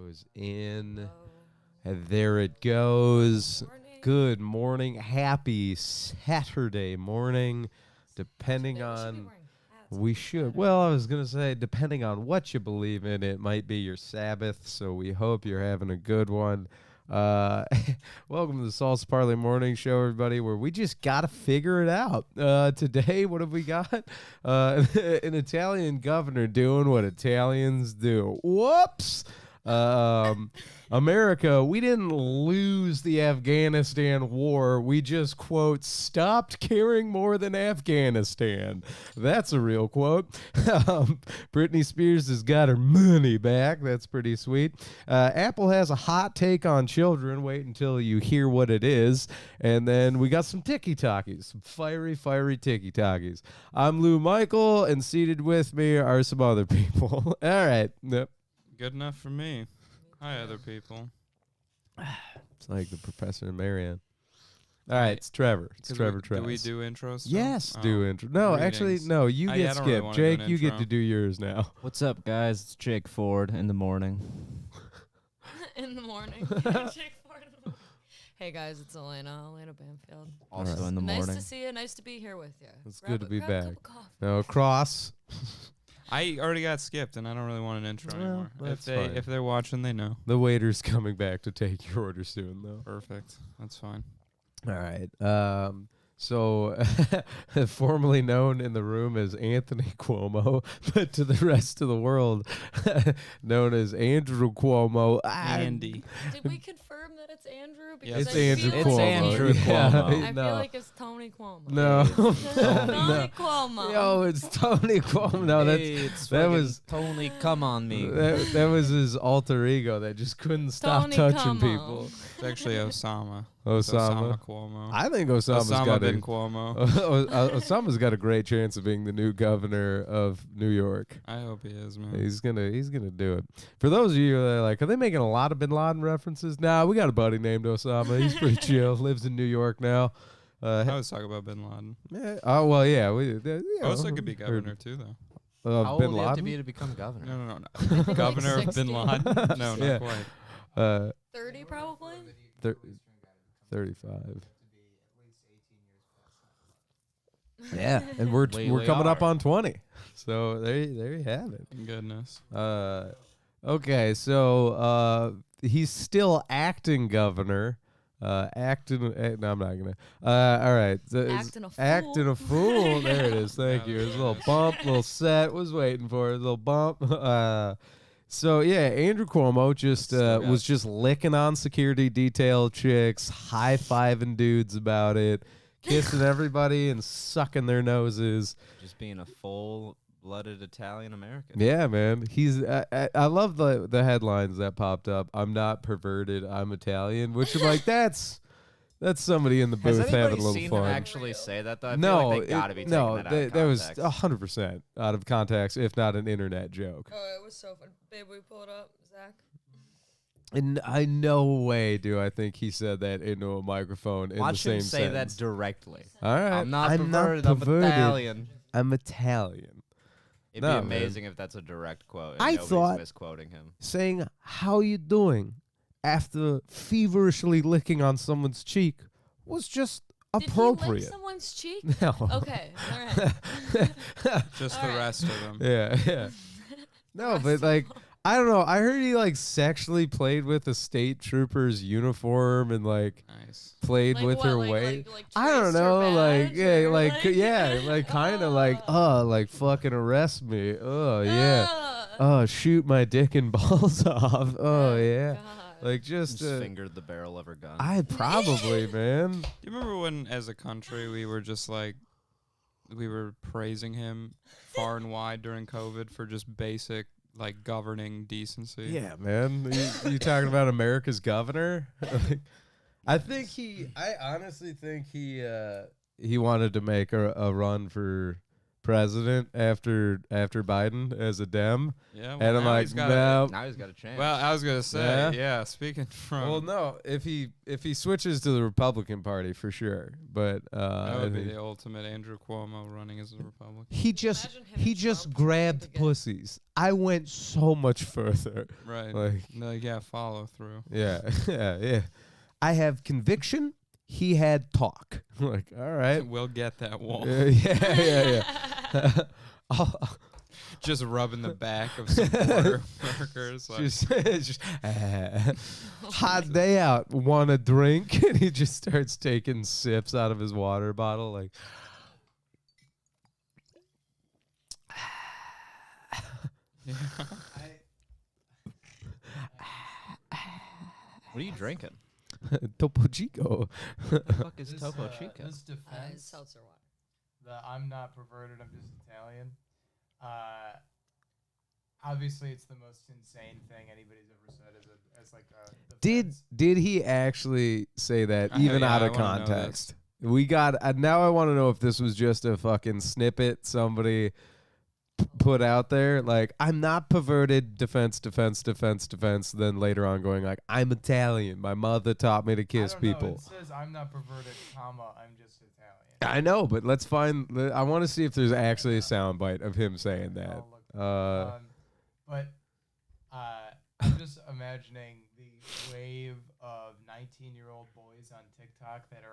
goes in. Oh. And there it goes. Morning. Good morning. Happy Saturday morning. Depending Today we should be on wearing hats we on should. Saturday. Well, I was going to say depending on what you believe in, it might be your Sabbath, so we hope you're having a good one. Welcome to the Salsa Parlay Morning Show, everybody, where we just got to figure it out. Today, what have we got? An Italian governor doing what Italians do. Whoops! America, we didn't lose the Afghanistan war. We just, quote, stopped caring more than Afghanistan. That's a real quote. Britney Spears has got her money back. That's pretty sweet. Apple has a hot take on children. Wait until you hear what it is. And then we got some tiki-talkies, some fiery tiki-talkies. I'm Lou Michael, and seated with me are some other people. All right. Yep. Good enough for me. Hi, other people. It's like the Professor and Marianne. All right, it's Trevor. It's Trevor Do we Travis. do intros? still? Yes, Oh. do intro. No, actually, Greetings. no. You Yeah, get I don't really skipped. wanna do an Jake, you get intro. to do yours now. What's up, guys? It's Jake Ford in the morning. in the morning. Jake Ford in the morning. Hey guys, it's Elena Banfield. Also Alright. in the Nice morning. to see you. Nice to be here with you. It's good to be grab a back. cup of coffee. No, Cross. I already got skipped, and I don't really want an intro Well, anymore. that's If fine. they're watching, they know. The waiter's coming back to take your order soon, though. Perfect. That's fine. All right. So, formerly known in the room as Anthony Cuomo, but to the rest of the world, known as Andrew Cuomo. Andy. Did we confirm that it's Andrew? Yes. It's I Andrew feel Cuomo. like Andrew Yeah, Cuomo. I no. feel like it's Tony Cuomo. No. Tony No. Cuomo. Yo, it's Tony Cuomo. No, that's Hey, it's that fucking was- Tony. Come on me. that was his alter ego that just couldn't stop Tony touching Cuomo. people. It's actually Osama. It's Osama. Cuomo. I think Osama's Osama got bin a Cuomo. Osama's got a great chance of being the new governor of New York. I hope he is, man. He's gonna do it. For those of you that are like, are they making a lot of Bin Laden references? Nah, we got a buddy named Osama. He's pretty chill. Lives in New York now. I always talk about bin Laden. Oh well, yeah. We Also could be governor, too, though. of How Bin old do you have to Laden. be to become governor? No. Governor of bin 16. Laden? No, not Yeah. quite. 30 probably? 35. Yeah, and we're We coming up are. on 20. So there you have it. Goodness. Okay, so he's still acting governor. No, I'm not gonna. All right, Acting a fool. acting a fool. There it is. Thank you. There's a little bump, little set. Was waiting for it. A little bump. So yeah, Andrew Cuomo just Still got- was just licking on security detail chicks, high fiving dudes about it, kissing everybody and sucking their noses. Just being a full-blooded Italian American. Yeah, man. He's. I love the headlines that popped up. I'm not perverted. I'm Italian. Which I'm like, that's somebody in the Has booth anybody having a little seen fun. him actually say that, though? I no, feel like they gotta be taking no, that out of that was context. 100% out of context, if not an internet joke. Oh, it was so fun. Babe, we pull it up, Zach. And I no way do I think he said that into a microphone in Watch the him same say sentence. that directly. All right, I'm not perverted. I'm Italian. I'm Italian. It'd No, be man. amazing if that's a direct quote. And I nobody's thought- misquoting him. Saying "How you doing?" after feverishly licking on someone's cheek was just Did he appropriate. lick someone's cheek? No. Okay, all right. Just All the right. rest of them. Yeah. No, Rest but of like them. I don't know. I heard he like sexually played with a state trooper's uniform and like Nice. played Like with what, her like- weight. like I don't traced her know, like badge yeah, or, like kind of like like fucking arrest me. Oh yeah. Ah. Oh shoot my dick and balls off. Oh yeah. God. Like just Just fingered the barrel of her gun. I probably man. Do you remember when, as a country, we were just like, we were praising him far and wide during COVID for just basic, like, governing decency? Yeah, man. You talking about America's governor? I honestly think he wanted to make a run for president after Biden as a Dem. Yeah, And I'm now like, he's got no. Now he's got a chance. Well, I was gonna say, Yeah. yeah. Speaking from, Well, no, if he switches to the Republican Party for sure, but that I would be think the ultimate Andrew Cuomo running as a Republican. he just Imagine him and Trump grabbed together. pussies. I went so much further. Right. Like, Yeah, follow through. yeah, yeah. I have conviction. He had talk. Like, all right. We'll get that wall. Yeah. Just rubbing the back of some border workers. Like, just hot day out. Want a drink? And he just starts taking sips out of his water bottle. Like, yeah. What are you drinking? Topo Chico. What the fuck is This, Topo uh, Chico? This defense Seltzer water. that I'm not perverted, I'm just Italian. Obviously, it's the most insane thing anybody's ever said as like a defense. Did he actually say that even yeah, out I of wanna know this. context? We got now. I want to know if this was just a fucking snippet somebody put out there. Like, I'm not perverted. Defense. Then later on, going like, I'm Italian. My mother taught me to kiss I don't know, people. It says I'm not perverted, comma, I'm just Italian. I know, but let's find. I want to see if there's actually a soundbite of him saying that. I'll look. But I'm just imagining the wave of 19-year-old boys on TikTok that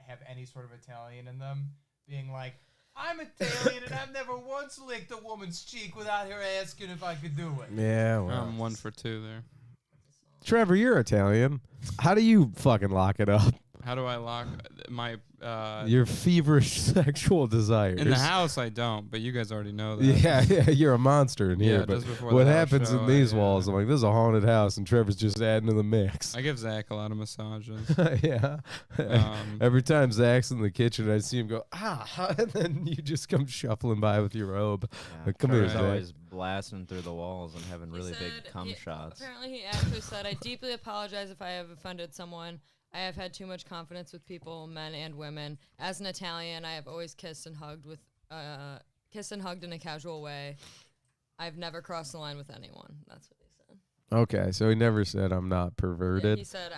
have any sort of Italian in them being like, I'm Italian and I've never once licked a woman's cheek without her asking if I could do it. Yeah, well. I'm 1 for 2 there. Trevor, you're Italian. How do you fucking lock it up? How do I lock my Your feverish sexual desires. in the house? I don't, but you guys already know that. Yeah, you're a monster in here. Yeah, but just before what the house happens show, in these I, walls? I'm like, this is a haunted house, and Trevor's just adding to the mix. I give Zach a lot of massages. Yeah. Um, Every time Zach's in the kitchen, I see him go, and then you just come shuffling by with your robe. Yeah, Like, come here, Trevor's Zach. always blasting through the walls and having He really big said cum he- shots. Apparently, he actually said, I deeply apologize if I have offended someone. I have had too much confidence with people, men and women. As an Italian, I have always kissed and hugged in a casual way. I've never crossed the line with anyone. That's what he said. Okay, so he never said I'm not Yeah, perverted. he said,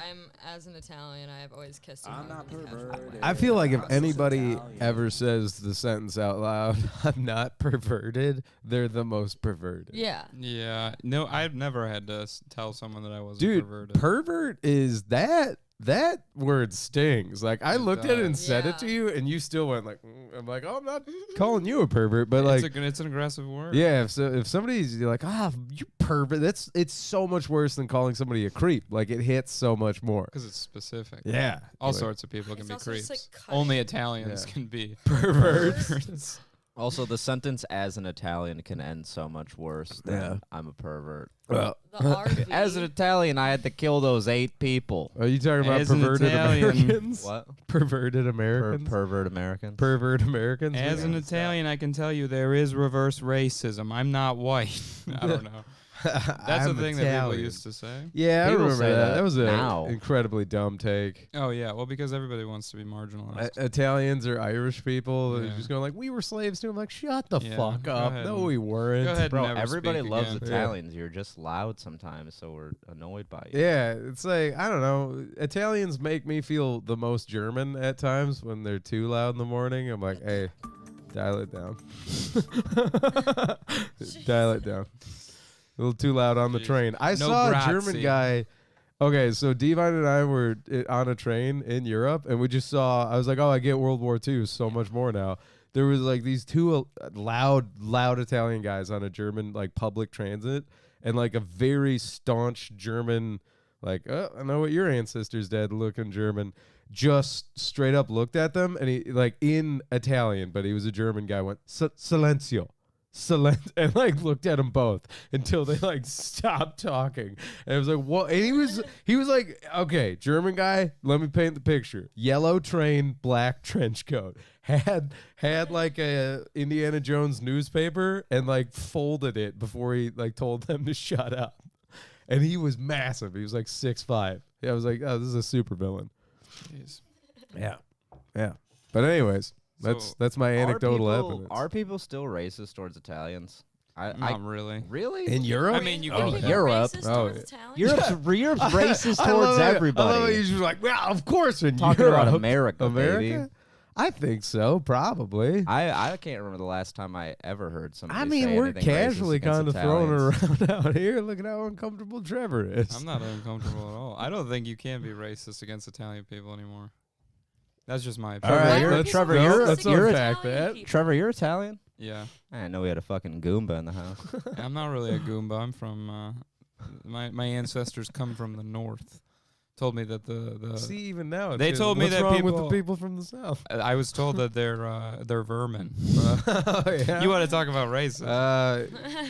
as an Italian, I have always kissed and I'm hugged not in a casual way. perverted. I feel like if I'm just anybody Italian. ever says the sentence out loud, I'm not perverted, they're the most perverted. Yeah. yeah. No, I've never had to tell someone that I wasn't Dude, perverted. pervert is that word stings. Like, I It looked at it and does. said it to Yeah. you, and you still went like, I'm like, oh, I'm not calling you a pervert, but like, it's an aggressive word. yeah, if somebody's you're like, you pervert, it's so much worse than calling somebody a creep. Like, it hits so much more. Because it's specific. Yeah, All like, sorts of people can It's be also just, creeps. like, Only cutting. Italians Yeah. can be perverts. Also, the sentence "as an Italian" can end so much worse than Yeah. "I'm a pervert." Well, The RV. As an Italian, I had to kill those 8 people. are you talking about As an perverted Italian- Americans? What? Perverted Americans? Pervert Americans. Pervert Americans? As an Italian, I can tell you there is reverse racism. I'm not white. I don't know. That's I'm the thing that people Italian. used to say. Yeah, I People remember say that. that That was an now. incredibly dumb take. Oh yeah, well because everybody wants to be marginalized. Italians or Irish people, they're Yeah. just going like, we were slaves too. I'm like, shut the Yeah, fuck go up. ahead No, and- we weren't. Go ahead, Bro, and never everybody speak loves again. Italians. You're just loud sometimes, so we're annoyed by you. Yeah, it's like, I don't know. Italians make me feel the most German at times when they're too loud in the morning. I'm like, hey, dial it down. Dial it down. A little too loud on the Jeez. train. I No saw a German grazie. guy. Okay, so Divine and I were on a train in Europe, and we just saw. I was like, "Oh, I get World War II so much more now." There was like these two loud Italian guys on a German like public transit, and like a very staunch German, like, oh, I know what your ancestors did, looking German, just straight up looked at them, and he like in Italian, but he was a German guy, went Silenzio. And like looked at them both until they like stopped talking. And it was like, what? And he was like, okay, German guy, let me paint the picture. Yellow train, black trench coat. Had like a Indiana Jones newspaper and like folded it before he like told them to shut up. And he was massive. He was like 6'5". I was like, oh, this is a super villain. Jeez. Yeah. Yeah. But anyways, That's my anecdotal evidence. Are people still racist towards Italians? Not really. Really? In Europe? I mean, you People go are there. Europe. racist Oh, towards Italians? Europe's racist I love towards it. I love everybody. it. You're just like, well, of course in Talking Europe. about America, baby. I think so, probably. I can't remember the last time I ever heard somebody. I mean, say we're anything casually racist against kind of throwing it Italians. around out here. Look at how uncomfortable Trevor is. I'm not uncomfortable at all. I don't think you can be racist against Italian people anymore. That's just my All opinion. right, Why are let's, people Trevor, no, you're- let's you're unpack Italian that. people? Trevor, you're Italian? Yeah. I didn't know we had a fucking Goomba in the house. I'm not really a Goomba. I'm from my ancestors come from the north. Told me that the See, even now, it's They just, told me what's that wrong with people- the people from the south. I was told that they're vermin. Oh, yeah. You want to talk about racism?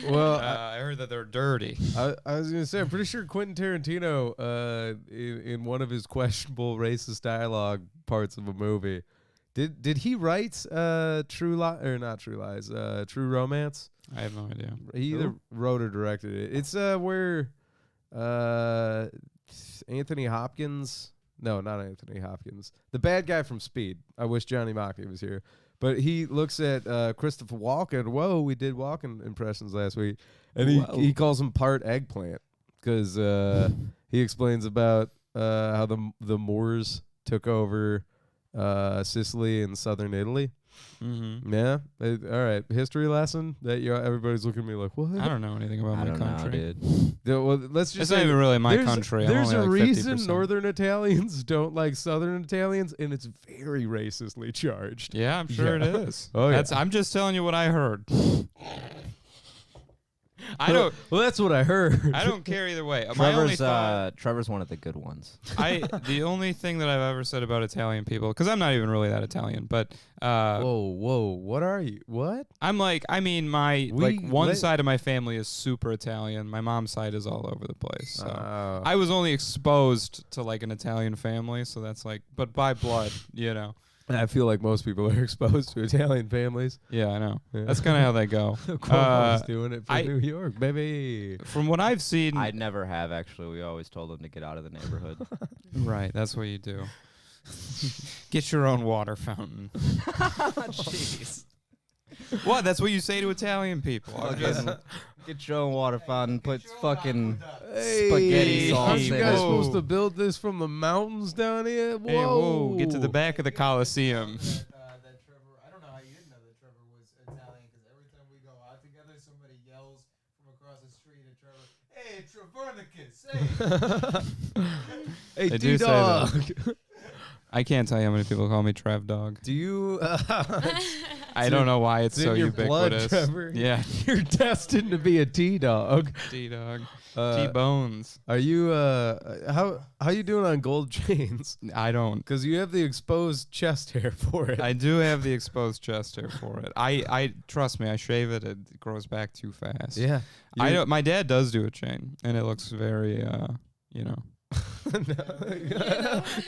Well, I heard that they're dirty. I was gonna say, I'm pretty sure Quentin Tarantino, in one of his questionable racist dialogue parts of a movie, did he write True Romance? I have no idea. He either wrote or directed it. It's where Anthony Hopkins. No, not Anthony Hopkins. The bad guy from Speed. I wish Johnny Mockney was here. But he looks at Christopher Walken. Whoa, we did Walken impressions last week. And he calls him part eggplant because he explains about how the Moors took over Sicily and southern Italy. Mm-hmm. Yeah. All right. History lesson that everybody's looking at me like, what? I don't know anything about I my don't know, country. dude. Well, let's just It's say not even really my there's- country. I'm There's only a like reason 50%. Northern Italians don't like Southern Italians, and it's very racistly charged. Yeah, I'm sure Yeah. it is. Oh, yeah. I'm just telling you what I heard. Well, that's what I heard. I don't care either way. My only thought, Trevor's one of the good ones. the only thing that I've ever said about Italian people, because I'm not even really that Italian, but Whoa! What are you? What? I'm like, I mean, my We one let- side of my family is super Italian. My mom's side is all over the place. So Oh. I was only exposed to like an Italian family, so that's like, but by blood, you know. I feel like most people are exposed to Italian families. Yeah, I know. Yeah. That's kind of how they go. Cuomo's doing it for I- New York, baby. From what I've seen, I never have, actually. We always told him to get out of the neighborhood. right, that's what you do. Get your own water fountain. Jeez. What? That's what you say to Italian people. I'm just- Get your own water fountain, put fucking Hey, spaghetti sauce aren't you in guys it. supposed to build this from the mountains down here? Whoa! Hey, whoa, get to the back of the Coliseum. That Trevor, I don't know how you didn't know that Trevor was Italian, because every time we go out together, somebody yells from across the street at Trevor, "Hey, Trevernicus, hey!" Hey, They do say D-Dog. I can't tell you how many people call me Trev Dog. Do you? I don't know why it's It's so in your ubiquitous. blood, Trevor. Yeah, You're destined to be a T-Dog. D Dog, Uh, T Bones. Are you? How you doing on gold chains? I don't. Because you have the exposed chest hair for it. I do have the exposed chest hair for it. I trust me. I shave it. It grows back too fast. yeah. I don't. My dad does do a chain, and it looks very, you know.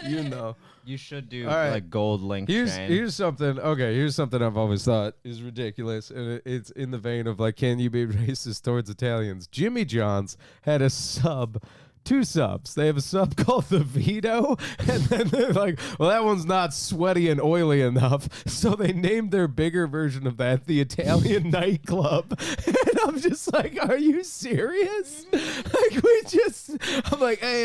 You know. You should do All right. like gold link Here's chain. here's something. Okay, here's something I've always thought is ridiculous, and it's in the vein of like, can you be racist towards Italians? Jimmy John's had a sub. 2 subs. They have a sub called the Vito, and then they're like, well, that one's not sweaty and oily enough. So they named their bigger version of that the Italian Nightclub. And I'm just like, are you serious? Like, I'm like, hey,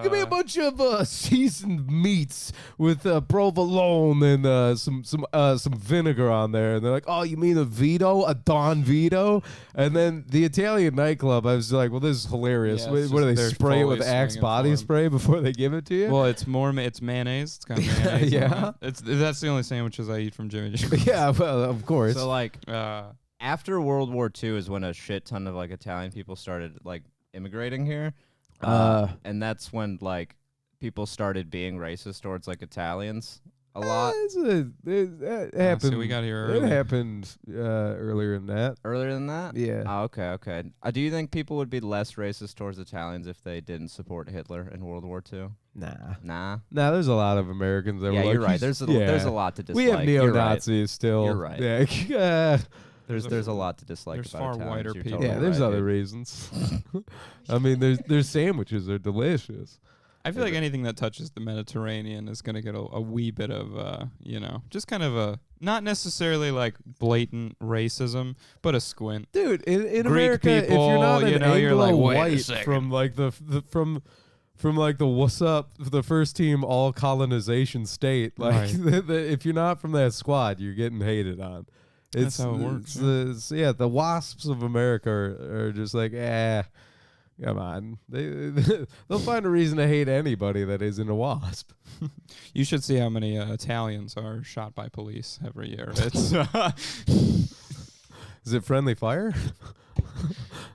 give me a bunch of seasoned meats with provolone and some vinegar on there. And they're like, oh, you mean a Vito, a Don Vito? And then the Italian Nightclub, I was like, well, this is hilarious. Yeah, what, it's what do just they they're spray it with fully Axe swinging body for 'em. spray before they give it to you? Well, it's it's mayonnaise. It's got mayonnaise. on Yeah. it. That's the only sandwiches I eat from Jimmy John's. yeah, well, of course. So like Uh, after World War II is when a shit ton of like Italian people started like immigrating here. And that's when like people started being racist towards like Italians a lot. It happened. see, we got here It early. happened earlier than that. Earlier than that? Yeah. Oh, okay. Do you think people would be less racist towards Italians if they didn't support Hitler in World War II? Nah. Nah. Nah, there's a lot of Americans that Yeah, were like, you're right. "He's-" There's yeah. a lot to dislike. We have You're right. neo-Nazis still. You're right. Yeah. There's a lot to dislike There's about far Italians. whiter You're people. totally Yeah, there's right, other dude. reasons. I mean, their sandwiches are delicious. I feel like anything that touches the Mediterranean is going to get a wee bit of, just kind of a, not necessarily like blatant racism, but a squint. Dude, in Greek America, if you're people, not an you're like, wait a Anglo-white second. from like from like the what's up, the first team all colonization state, like Right. if you're not from that squad, you're getting hated on. That's how it works, The wasps of America are just like, come on. They'll find a reason to hate anybody that isn't a wasp. You should see how many Italians are shot by police every year. It's Is it friendly fire?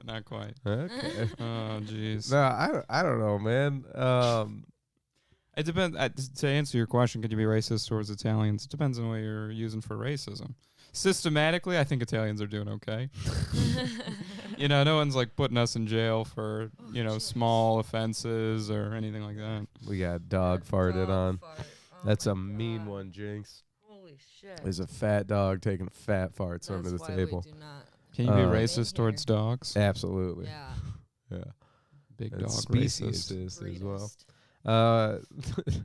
not quite. Okay. Oh, jeez. No, I don't know, man. It depends. To answer your question, could you be racist towards Italians? It depends on what you're using for racism. Systematically, I think Italians are doing okay. No one's like putting us in jail for, small offenses or anything like that. We got dog farted on. Fart. Oh That's my a mean God. one, Jinx. Holy shit. There's a fat dog taking fat farts That's under the why table. We do not. Can you be Uh, racist Here. towards dogs? Absolutely. Yeah. Yeah. Big And dog speciesist racist. as well. Breedist.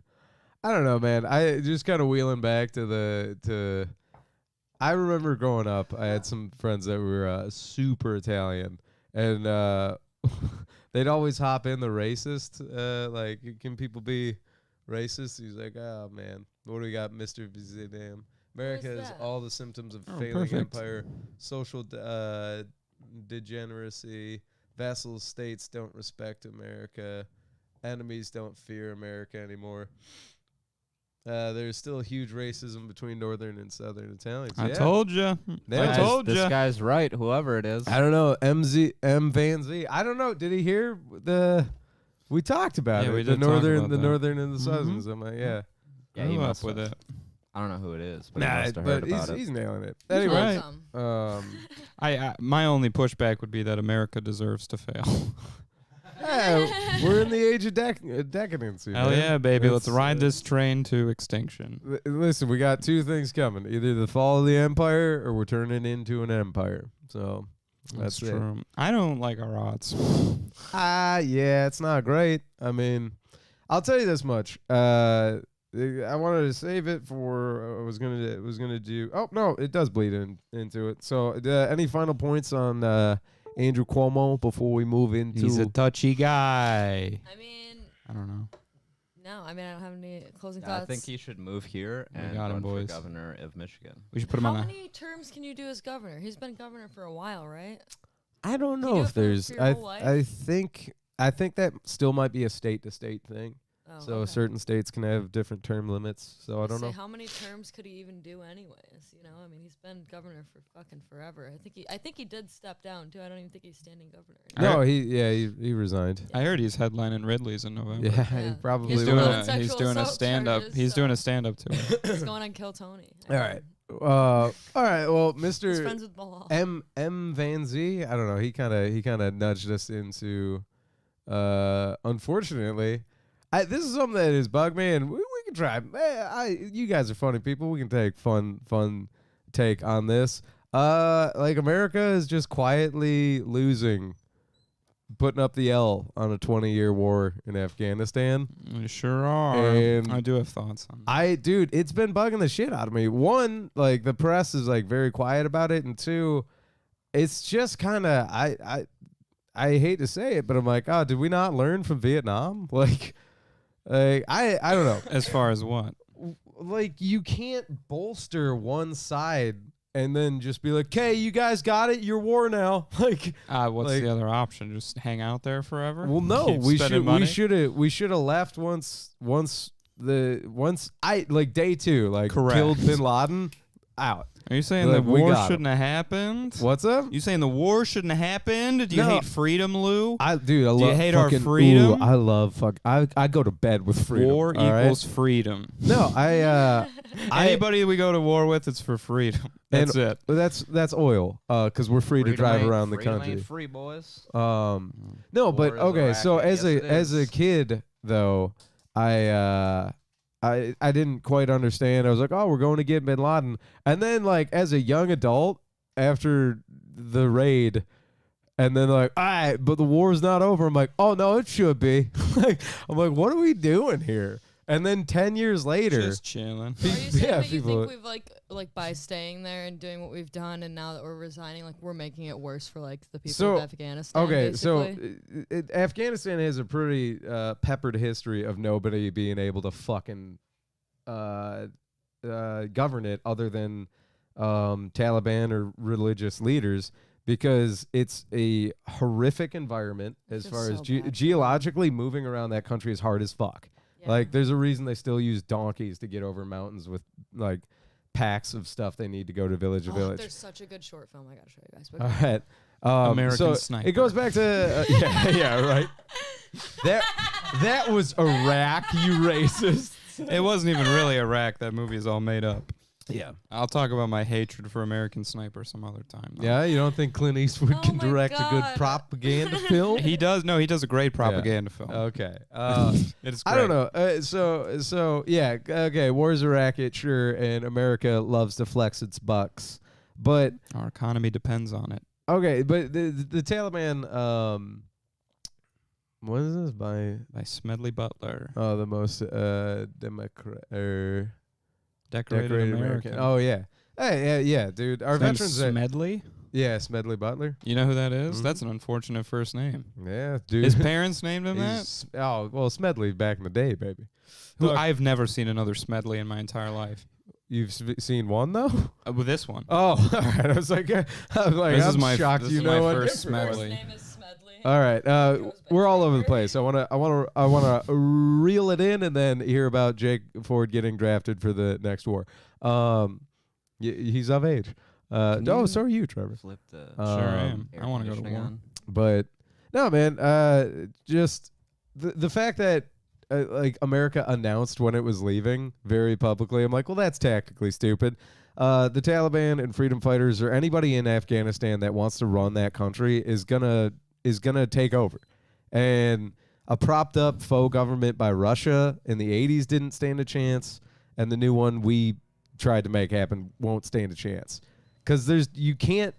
I don't know, man. I just kind of wheeling back to I remember growing up, I had some friends that were super Italian, and they'd always hop in the racist. Like, can people be racist? He's like, oh man, what do we got, Mr. Zidane? America has that? all the symptoms of Oh, failing perfect. empire, social degeneracy, vassal states don't respect America, enemies don't fear America anymore. There's still huge racism between northern and southern Italians. I Yeah. told you. Yeah. I Guys, told this you. guy's right, whoever it is. I don't know. M Van Z. I don't know. Did he hear we talked about Yeah, it. we The did talk northern, about the that. northern and the Mhm. southerns. I'm like, yeah. Yeah, he Grew up must with have. it. I don't know who it is, but he Nah, must have heard but about it. he's nailing it. He's Anyway, right. Awesome. I my only pushback would be that America deserves to fail. yeah, we're in the age of decadency. Hell man. yeah, baby! Let's It's, ride this train to extinction. Listen, we got two things coming: either the fall of the empire, or we're turning into an empire. So that's it. true. I don't like our odds. Yeah, it's not great. I mean, I'll tell you this much. I wanted to save it for I was gonna do. Oh no, it does bleed into it. So, any final points on Andrew Cuomo before we move into? He's a touchy guy. I mean, I don't know. no. I mean, I don't have any closing I thoughts. think he should move here We and got him, run for boys. governor of Michigan. We should put him How on the. many terms can you do as governor? He's been governor for a while, right? I don't you know do if it for there's. your whole life? I think that still might be a state to state thing. Oh, So okay. certain states can have different term limits. So I don't Say, know. how many terms could he even do anyways? I mean, he's been governor for fucking forever. I think he did step down too. I don't even think he's standing governor. No, he resigned. I heard he's headlining Ridley's in November. Yeah, Yeah. he probably He's He's will. doing on a he's sexual doing a assault stand up. charges, He's so- doing a stand up tour. He's going on Kill Tony. All right. All right. Well, He's Mr. friends with Bilal. M Van Z, I don't know. He kind of nudged us into. Unfortunately, this is something that has bugged me, and we can try. You guys are funny people. We can take fun take on this. Like America is just quietly losing, putting up the L on a 20-year war in Afghanistan. We sure are. And I do have thoughts on that. Dude, it's been bugging the shit out of me. One, like the press is like very quiet about it, and two, it's just kind of I hate to say it, but I'm like, oh, did we not learn from Vietnam? Like I don't know. As far as what? Like you can't bolster one side and then just be like, "Okay, you guys got it. You're war now." Like, What's like- the other option? Just hang out there forever? well, no, Keep we spending should money? we should have left once I like day 2, like Correct. killed Bin Laden out. Are you saying Like, the we war got 'em. shouldn't have happened? What's up? You saying the war shouldn't have happened? Do you No. hate freedom, Lou? I Do you love hate our fucking, freedom? Ooh, I love fuck. I go to bed with freedom. War all right? equals freedom. No, I Anybody we go to war with, it's for freedom. That's it. that's oil. 'Cause we're free to Freedom drive ain't- around the freedom country. ain't free, boys. No, War but is okay. So Iraq, as yes, it as a is. kid though, I didn't quite understand. I was like, oh, we're going to get Bin Laden, and then like as a young adult after the raid, And then they're like, all right, but the war's not over. I'm like, oh no, it should be. I'm like, what are we doing here? And then 10 years later, Just chilling. Are you saying yeah, that you people- think we've like by staying there and doing what we've done, and now that we're resigning, like we're making it worse for like the people So, of Afghanistan? okay, basically? so Afghanistan has a pretty peppered history of nobody being able to fucking govern it other than Taliban or religious leaders, because it's a horrific environment as feel far so as bad for them. geologically moving around that country is hard as fuck. Yeah. Like, there's a reason they still use donkeys to get over mountains with like packs of stuff they need to go to village to Oh, village. there's such a good short film I gotta show you guys. But All right. American so Sniper. It goes back to yeah, right. That was Iraq, you racist. It wasn't even really Iraq. That movie is all made up. Yeah. I'll talk about my hatred for American Sniper some other time. though. Yeah, you don't think Clint Eastwood Oh can my direct a good God. propaganda film? He does. No, he does a great propaganda film. Okay. It is. I don't know. So yeah. Okay. War's a racket, sure, and America loves to flex its bucks, but Our economy depends on it. okay. But the Taliban. What is this by? By Smedley Butler, Oh, the most decorated decorated American. Oh yeah. Hey, yeah, dude. Our His name's veterans. Are, Smedley. yeah, Smedley Butler. You know who that is? Mhm. That's an unfortunate first name. Yeah, dude. His parents named him that. He's- oh well, Smedley back in the day, baby. Who Look, I've never seen another Smedley in my entire life. you've seen one though? With this one. Oh, all right. I was like, This is I'm my- shocked this you is know my what first different His one. Smedley. name is Smedley. All right, Goes by we're all over the Smedley. place. I want to reel it in and then hear about Jake Ford getting drafted for the next war. He's of age. Can Oh, you so are you, Trevor. Flip the Sure am. air I want to go to conditioning war. on. But no, man. Just the fact that like America announced when it was leaving very publicly, I'm like, well, that's tactically stupid. The Taliban and freedom fighters or anybody in Afghanistan that wants to run that country is gonna take over, and a propped up faux government by Russia in the 80s didn't stand a chance, and the new one we tried to make happen won't stand a chance. Because you can't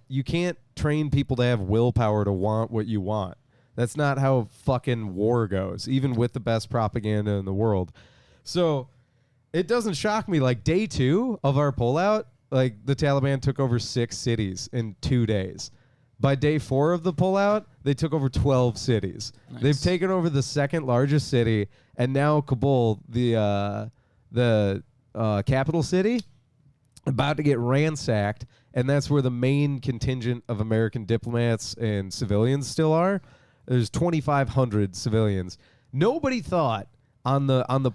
train people to have willpower to want what you want. That's not how fucking war goes, even with the best propaganda in the world. So it doesn't shock me. Like day 2 of our pullout, like the Taliban took over 6 cities in 2 days. By day 4 of the pullout, they took over 12 cities. Nice. They've taken over the second largest city, and now Kabul, the capital city, about to get ransacked, and that's where the main contingent of American diplomats and civilians still are. There's 2,500 civilians. Nobody thought on the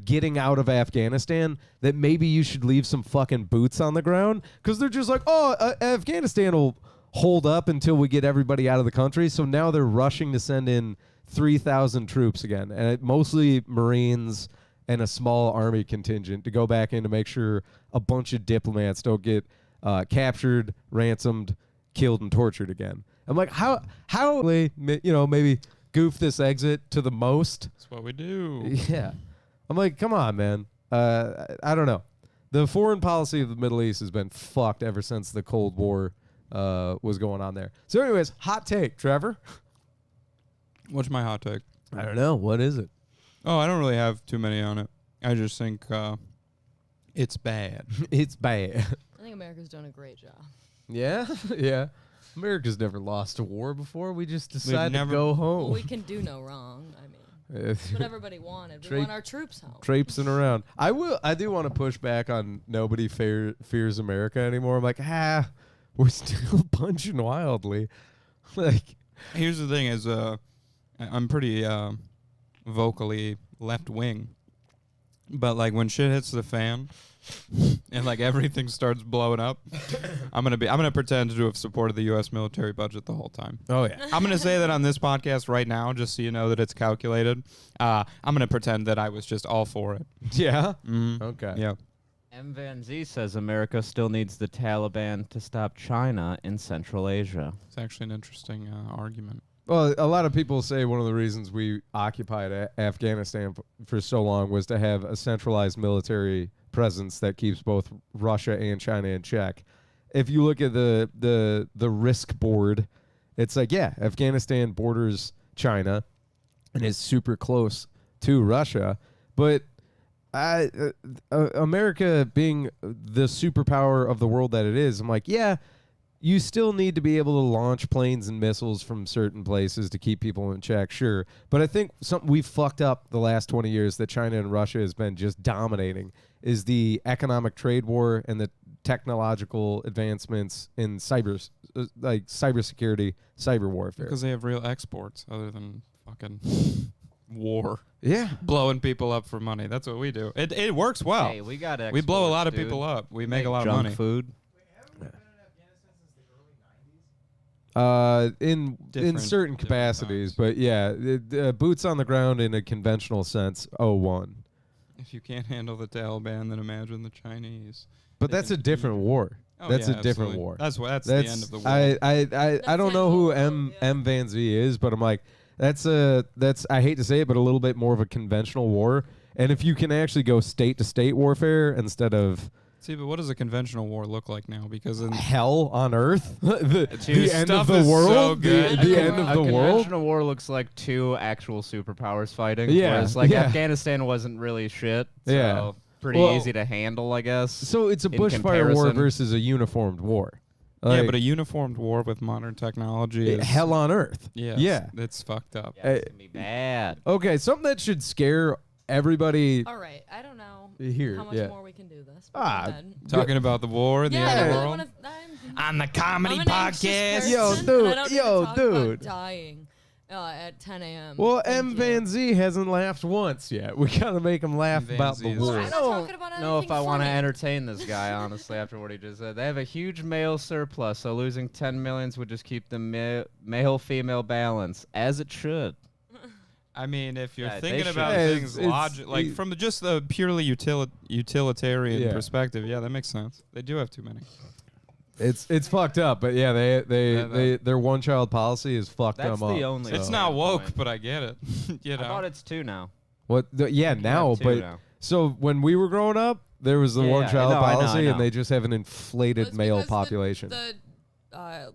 getting out of Afghanistan that maybe you should leave some fucking boots on the ground, because they're just like, oh, Afghanistan will hold up until we get everybody out of the country. So now they're rushing to send in 3,000 troops again, and mostly Marines and a small army contingent to go back in to make sure a bunch of diplomats don't get captured, ransomed, killed, and tortured again. I'm like, how maybe goof this exit to the most. That's what we do. Yeah. I'm like, come on, man. I don't know. The foreign policy of the Middle East has been fucked ever since the Cold War was going on there. So anyways, hot take, Trevor. What's my hot take? I don't know. What is it? Oh, I don't really have too many on it. I just think it's bad. It's bad. I think America's doing a great job. Yeah? Yeah. America's never lost a war before. We just decided to never- go Well, home. we can do no wrong. I mean, that's what everybody wanted. We Tra- want our troops home. Traipsing around. I do want to push back on nobody fears America anymore. I'm like, we're still punching wildly. Like, Here's the thing: is I'm pretty vocally left wing, but like when shit hits the fan and like everything starts blowing up, I'm gonna pretend to have supported the U.S. military budget the whole time. oh yeah. I'm gonna say that on this podcast right now, just so you know that it's calculated. I'm gonna pretend that I was just all for it. Yeah? Mm. Okay. Yeah. M. Van Z says America still needs the Taliban to stop China in Central Asia. It's actually an interesting argument. Well, a lot of people say one of the reasons we occupied Afghanistan for so long was to have a centralized military presence that keeps both Russia and China in check. If you look at the risk board It's like, yeah, Afghanistan borders China and is super close to Russia, but America being the superpower of the world that it is, I'm like, yeah, you still need to be able to launch planes and missiles from certain places to keep people in check, sure. But I think something we've fucked up the last 20 years that China and Russia has been just dominating is the economic trade war and the technological advancements in cybersecurity, cyber warfare. Because they have real exports other than fucking war. Yeah. Blowing people up for money. That's what we do. It works well. Hey, we got We blow a exports, lot of dude. people up. We make a lot of junk money. food. Wait, haven't we been in Afghanistan since the early 90s? In Different- certain different capacities, times. but yeah, boots on the ground in a conventional sense. 01. If you can't handle the Taliban, then imagine the Chinese. But They that's can a different eat. war. Oh, That's yeah, a different absolutely. war. That's the That's end of the war. I don't know who M Van Z is, but I'm like, that's I hate to say it, but a little bit more of a conventional war. And if you can actually go state to state warfare instead of See, but what does a conventional war look like now? Because in hell on earth, the Dude, end of stuff the is so world, good. the end of A the world. conventional war looks like two actual superpowers fighting. Yeah, Whereas like yeah. Afghanistan wasn't really shit. So Yeah. pretty Well, easy to handle, I guess. So it's a in bushfire war comparison. versus a uniformed war. yeah, Like, but a uniformed war with modern technology is hell on earth. Yeah, Yeah. it's fucked up. Yeah, it's gonna be bad. Okay, something that should scare everybody All right, I don't know here. how much Yeah. more we can do this. but Ah, go ahead. Talking about the war, the Yeah, end I of the really world. wanna, On the comedy I'm an anxious podcast. Yo, person, dude, and I don't need to yo, talk dude. about dying at 10 a.m. Well, Thank M you. Van Z hasn't laughed once yet. We gotta make him laugh Van about Z the is war. I'm just- not talking about know if anything I want to funny. entertain this guy, honestly, after what he just said. They have a huge male surplus, so losing 10 millions would just keep the male-female balance, as it should. I mean, if you're Yeah, they thinking should. about Yeah, things it's- logic, like from just the purely utilitarian Yeah. perspective, yeah, that makes sense. They do have too many. It's fucked up, but yeah, they their one child policy is fucked That's them up. the only. It's so. not woke, point. but I get it. You I thought know, it's 2 now. What? Yeah, You now, have 2 but now. so when we were growing up, there was the Yeah, one yeah, child I know, I policy, know. and they just have an Well, inflated it's male because population. The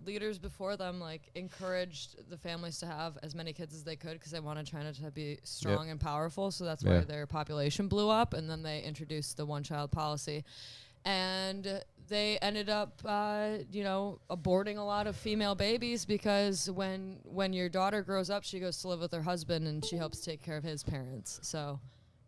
leaders before them encouraged the families to have as many kids as they could because they wanted China to be strong and powerful. So that's why Yeah. their population blew up, and then they introduced the one-child policy, and they ended up, aborting a lot of female babies because when your daughter grows up, she goes to live with her husband and she helps take care of his parents. So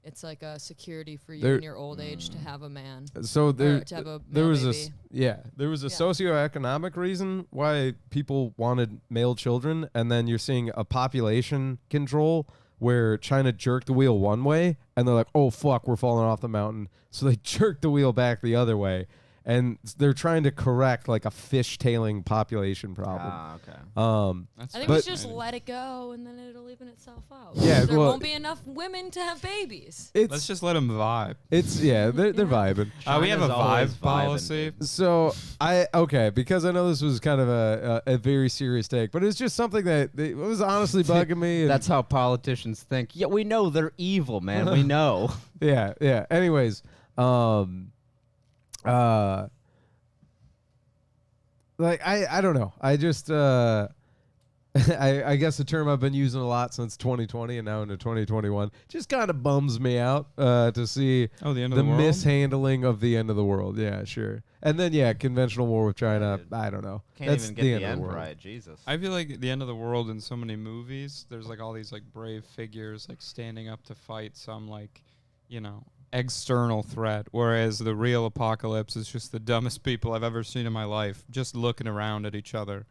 it's like a security for you There- in your old age to have a man. So there, to have a there male was baby. there was a Yeah. socioeconomic reason why people wanted male children, and then you're seeing a population control where China jerked the wheel one way, and they're like, "Oh fuck, we're falling off the mountain," so they jerked the wheel back the other way, and they're trying to correct like a fishtailing population problem. Ah, okay. That's I think we But- should just let it go and then it'll even itself out. Yeah, there well- won't be enough women to have babies. Let's It's just let them vibe. they're vibing. We have a China's always vibe vibing, policy. dude. So because I know this was kind of a very serious take, but it's just something that it was honestly bugging me. And That's how politicians think. Yeah, we know they're evil, man. We know. yeah. Anyways, like I don't know. I just I guess the term I've been using a lot since 2020 and now into 2021 just kind of bums me out to see Oh, the end of the the world. mishandling of the end of the world. Yeah, sure. And then conventional war with China. Dude. I don't know. Can't That's even get the the end of end the world. right. Jesus. I feel like the end of the world in so many movies. There's like all these like brave figures like standing up to fight some like, external threat, whereas the real apocalypse is just the dumbest people I've ever seen in my life, just looking around at each other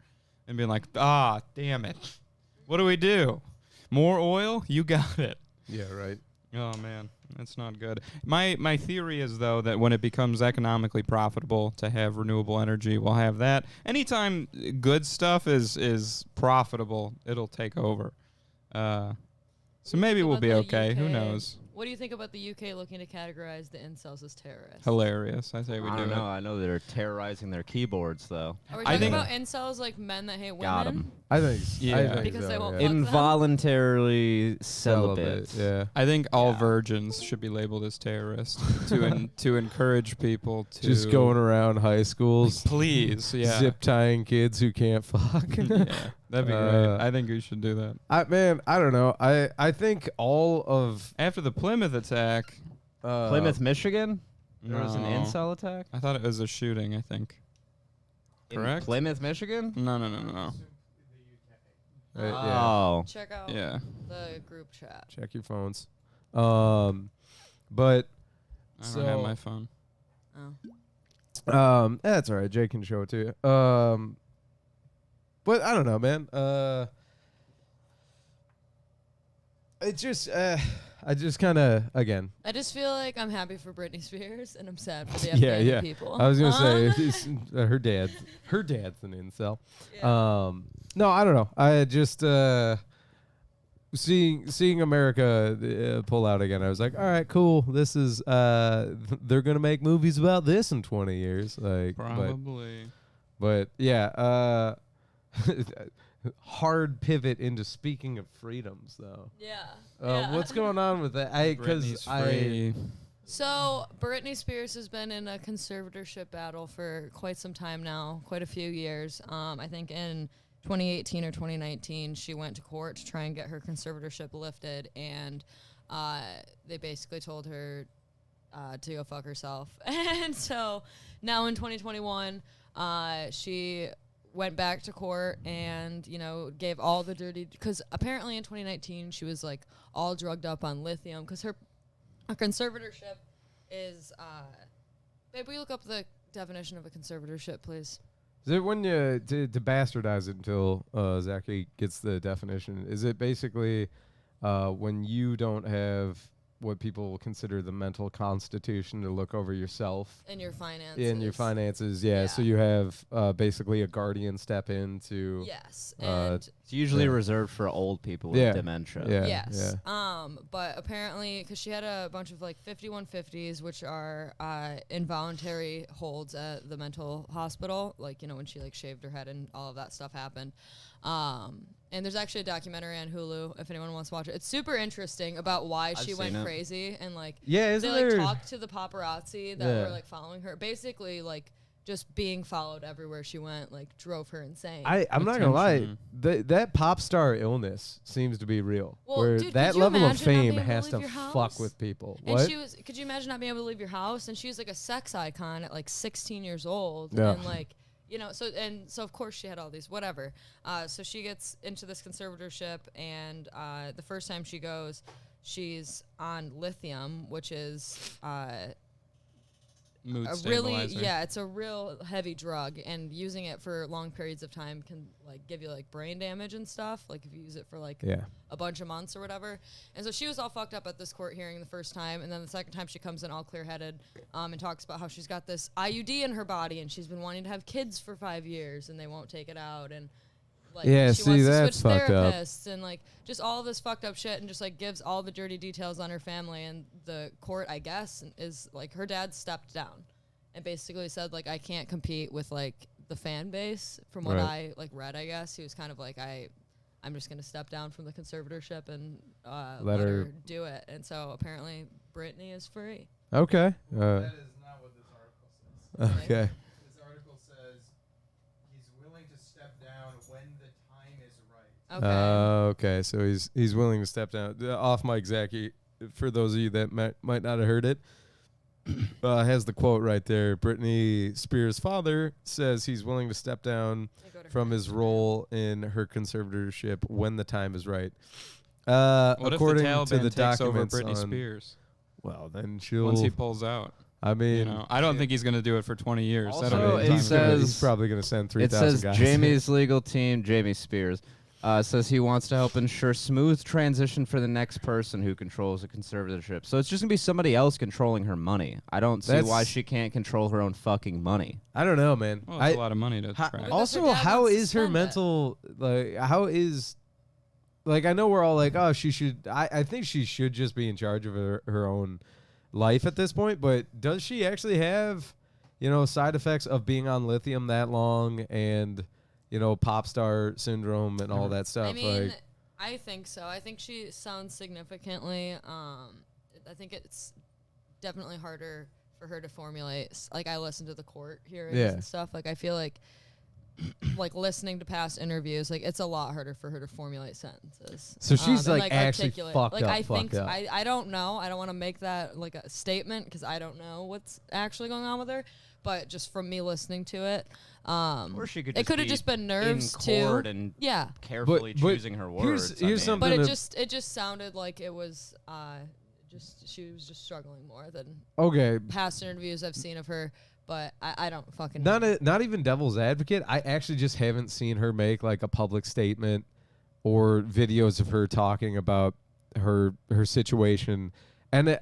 and being like, "Ah, damn it, what do we do? More oil? You got it." Yeah, right. Oh man, that's not good. My theory is though that when it becomes economically profitable to have renewable energy, we'll have that. Anytime good stuff is profitable, it'll take over. So maybe What we'll be about the okay. Who UK? knows? What do you think about the UK looking to categorize the incels as terrorists? Hilarious. I say we I do don't it. know. I know they're terrorizing their keyboards though. Are we I talking think- about incels like men that hate women? Got 'em. I think. Yeah. I think Because so, they won't yeah. fuck them? Involuntarily celibate. Yeah. I think all Yeah. virgins should be labeled as terrorists to encourage people to Just going around high schools, Please, yeah. zip tying kids who can't fuck. Yeah, That'd be great. I think we should do that. I don't know. I think all of After the Plymouth attack. Plymouth, Michigan? There was an No. incel attack? I thought it was a shooting, I think. In Correct? Plymouth, Michigan? No. yeah. Oh. Check out Yeah. the group chat. Check your phones. But I don't have my phone. Oh. that's all right. Jay can show it to you. But I don't know, man. It just I just kind of again. I just feel like I'm happy for Britney Spears and I'm sad for the Yeah, Afghani yeah. people. I was gonna say it's, her dad's an incel. Yeah. No, I don't know. I just seeing America pull out again. I was like, all right, cool. This is they're gonna make movies about this in 20 years. Like, Probably. but yeah. Hard pivot into speaking of freedoms, though. Yeah. What's going on with that? Britney's free. So Britney Spears has been in a conservatorship battle for quite some time now, quite a few years. I think in 2018 or 2019, she went to court to try and get her conservatorship lifted, and they basically told her to go fuck herself. And so now in 2021, she went back to court and, you know, gave all the dirty, because apparently in 2019 she was like all drugged up on lithium, because her conservatorship is babe, will you look up the definition of a conservatorship, please? Is it when you to bastardize it until Zachary gets the definition? Is it basically when you don't have what people consider the mental constitution to look over yourself In your finances. in your finances? Yeah. So you have basically a guardian step in to Yes. Uh, And It's usually Yeah. reserved for old people with Yeah. dementia. Yeah. yes. But apparently, because she had a bunch of like 5150s, which are involuntary holds at the mental hospital, like, you know, when she like shaved her head and all of that stuff happened. And there's actually a documentary on Hulu if anyone wants to watch it. It's super interesting about why I've she seen went it. crazy and like Yeah, they isn't like there? talked to the paparazzi that Yeah. were like following her. Basically, like just being followed everywhere she went, like drove her insane. I'm not gonna lie. Attention. That pop star illness seems to be real. Well, where dude, that could you level of imagine not fame being able to has leave to your fuck house? with people. And What? she was, could you imagine not being able to leave your house? And she was like a sex icon at like 16 years old. Yeah. And like, you know, so of course she had all these, whatever. So she gets into this conservatorship, and the first time she goes, she's on lithium, which is Mood a really, stabilizer. yeah, it's a real heavy drug, and using it for long periods of time can like give you like brain damage and stuff. Like if you use it for like Yeah. a bunch of months or whatever. And so she was all fucked up at this court hearing the first time, and then the second time she comes in all clear-headed and talks about how she's got this IUD in her body and she's been wanting to have kids for 5 years and they won't take it out, and like Yeah, she see, wants to that's switch fucked up. therapists and like just all this fucked up shit, and just like gives all the dirty details on her family. And the court, I guess, is like her dad stepped down and basically said like, I can't compete with like the fan base. From what Right. I like read, I guess he was kind of like, I'm just gonna step down from the conservatorship and let her do it. And so apparently Britney is free. Okay. That is not what this article says. Okay. This article says he's willing to step down when the time is right. Okay. Okay. So he's willing to step down. Off mic, Zachy. For those of you that might not have heard it, has the quote right there. Britney Spears' father says he's willing to step down I go to from her his Instagram. role in her conservatorship when the time is right. What if the According Taliban to the takes over documents Britney on- Spears Well, then she'll. once he pulls out? I mean, You know, I don't think he's going to do it for 20 years. I don't Also, know. it he's says- probably going to send It 3,000 says guys. Jamie's legal team, Jamie Spears, says he wants to help ensure smooth transition for the next person who controls a conservatorship. So it's just going to be somebody else controlling her money. I don't see why That's- she can't control her own fucking money. I don't know, man. Well, it's a lot of money to track. Because Also, her dad how wants to is her spend it. mental? Like, how is? Like, I know we're all like, oh, she should. I think she should just be in charge of her own life at this point. But does she actually have, side effects of being on lithium that long and, pop star syndrome and all that stuff? I mean, like, I think so. I think she sounds significantly. I think it's definitely harder for her to formulate. Like I listened to the court hearings Yeah. and stuff. Like I feel like like listening to past interviews, like it's a lot harder for her to formulate sentences. So she's and, like actually articulate. fucked like, up, I fucked think up. I don't know. I don't want to make that like a statement because I don't know what's actually going on with her. But just from me listening to it, Or she could. it could have be just been nerves in too. court and Yeah, carefully But choosing her words. here's I mean, something but to- it just sounded like it was just she was just struggling more than Okay, past interviews I've seen of her. But I don't fucking not even devil's advocate. I actually just haven't seen her make like a public statement or videos of her talking about her situation. And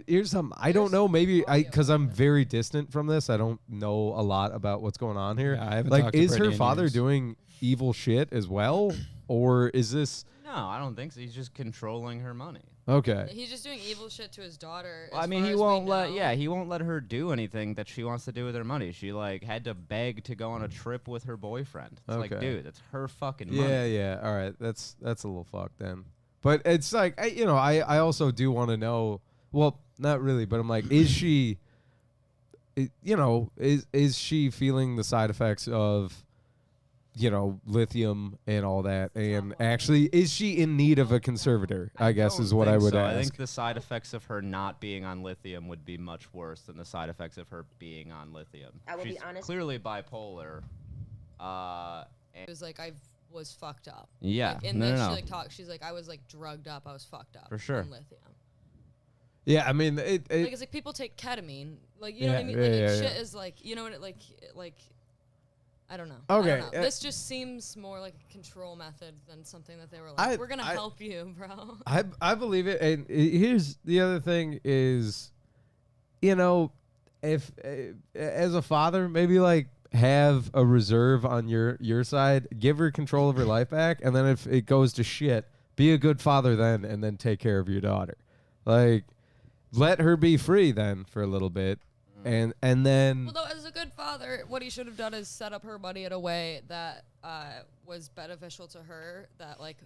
here's something I don't know. Maybe because I'm very distant from this. I don't know a lot about what's going on here. Yeah, I haven't like, talked to is her Brittany in father years. doing evil shit as well, or is this no, I don't think so. He's just controlling her money. okay? He's just doing evil shit to his daughter. Well, I as mean, far he as we won't let. know. Yeah, he won't let her do anything that she wants to do with her money. She like had to beg to go on a trip with her boyfriend. It's like, Okay. dude, it's her fucking money. Yeah, yeah. All right, that's a little fucked then. But it's like I also do want to know. Well, not really, but I'm like, is she? Is she feeling the side effects of, lithium and all that, and actually, is she in need of a conservator? I guess don't is what I think would so. ask. I think the side effects of her not being on lithium would be much worse than the side effects of her being on lithium. I will be She's honest- clearly bipolar. It was like I was fucked up. Yeah, Like, and no, then no, she no. like talked. She's like I was like drugged up. I was fucked up. For sure. On lithium. Yeah, I mean, it Like it's like people take ketamine. Like you know what I Yeah, mean. yeah, Like, yeah, shit yeah. is like you know what it like. I don't know. Okay, I don't know. uh, This just seems more like a control method than something that they were like, I- we're gonna I- help you, bro. I believe it. And here's the other thing is, if as a father, maybe like have a reserve on your side, give her control of her life back, and then if it goes to shit, be a good father then, and then take care of your daughter. Like, let her be free then for a little bit, and then Well, though, as a good father, what he should have done is set up her money in a way that was beneficial to her. That like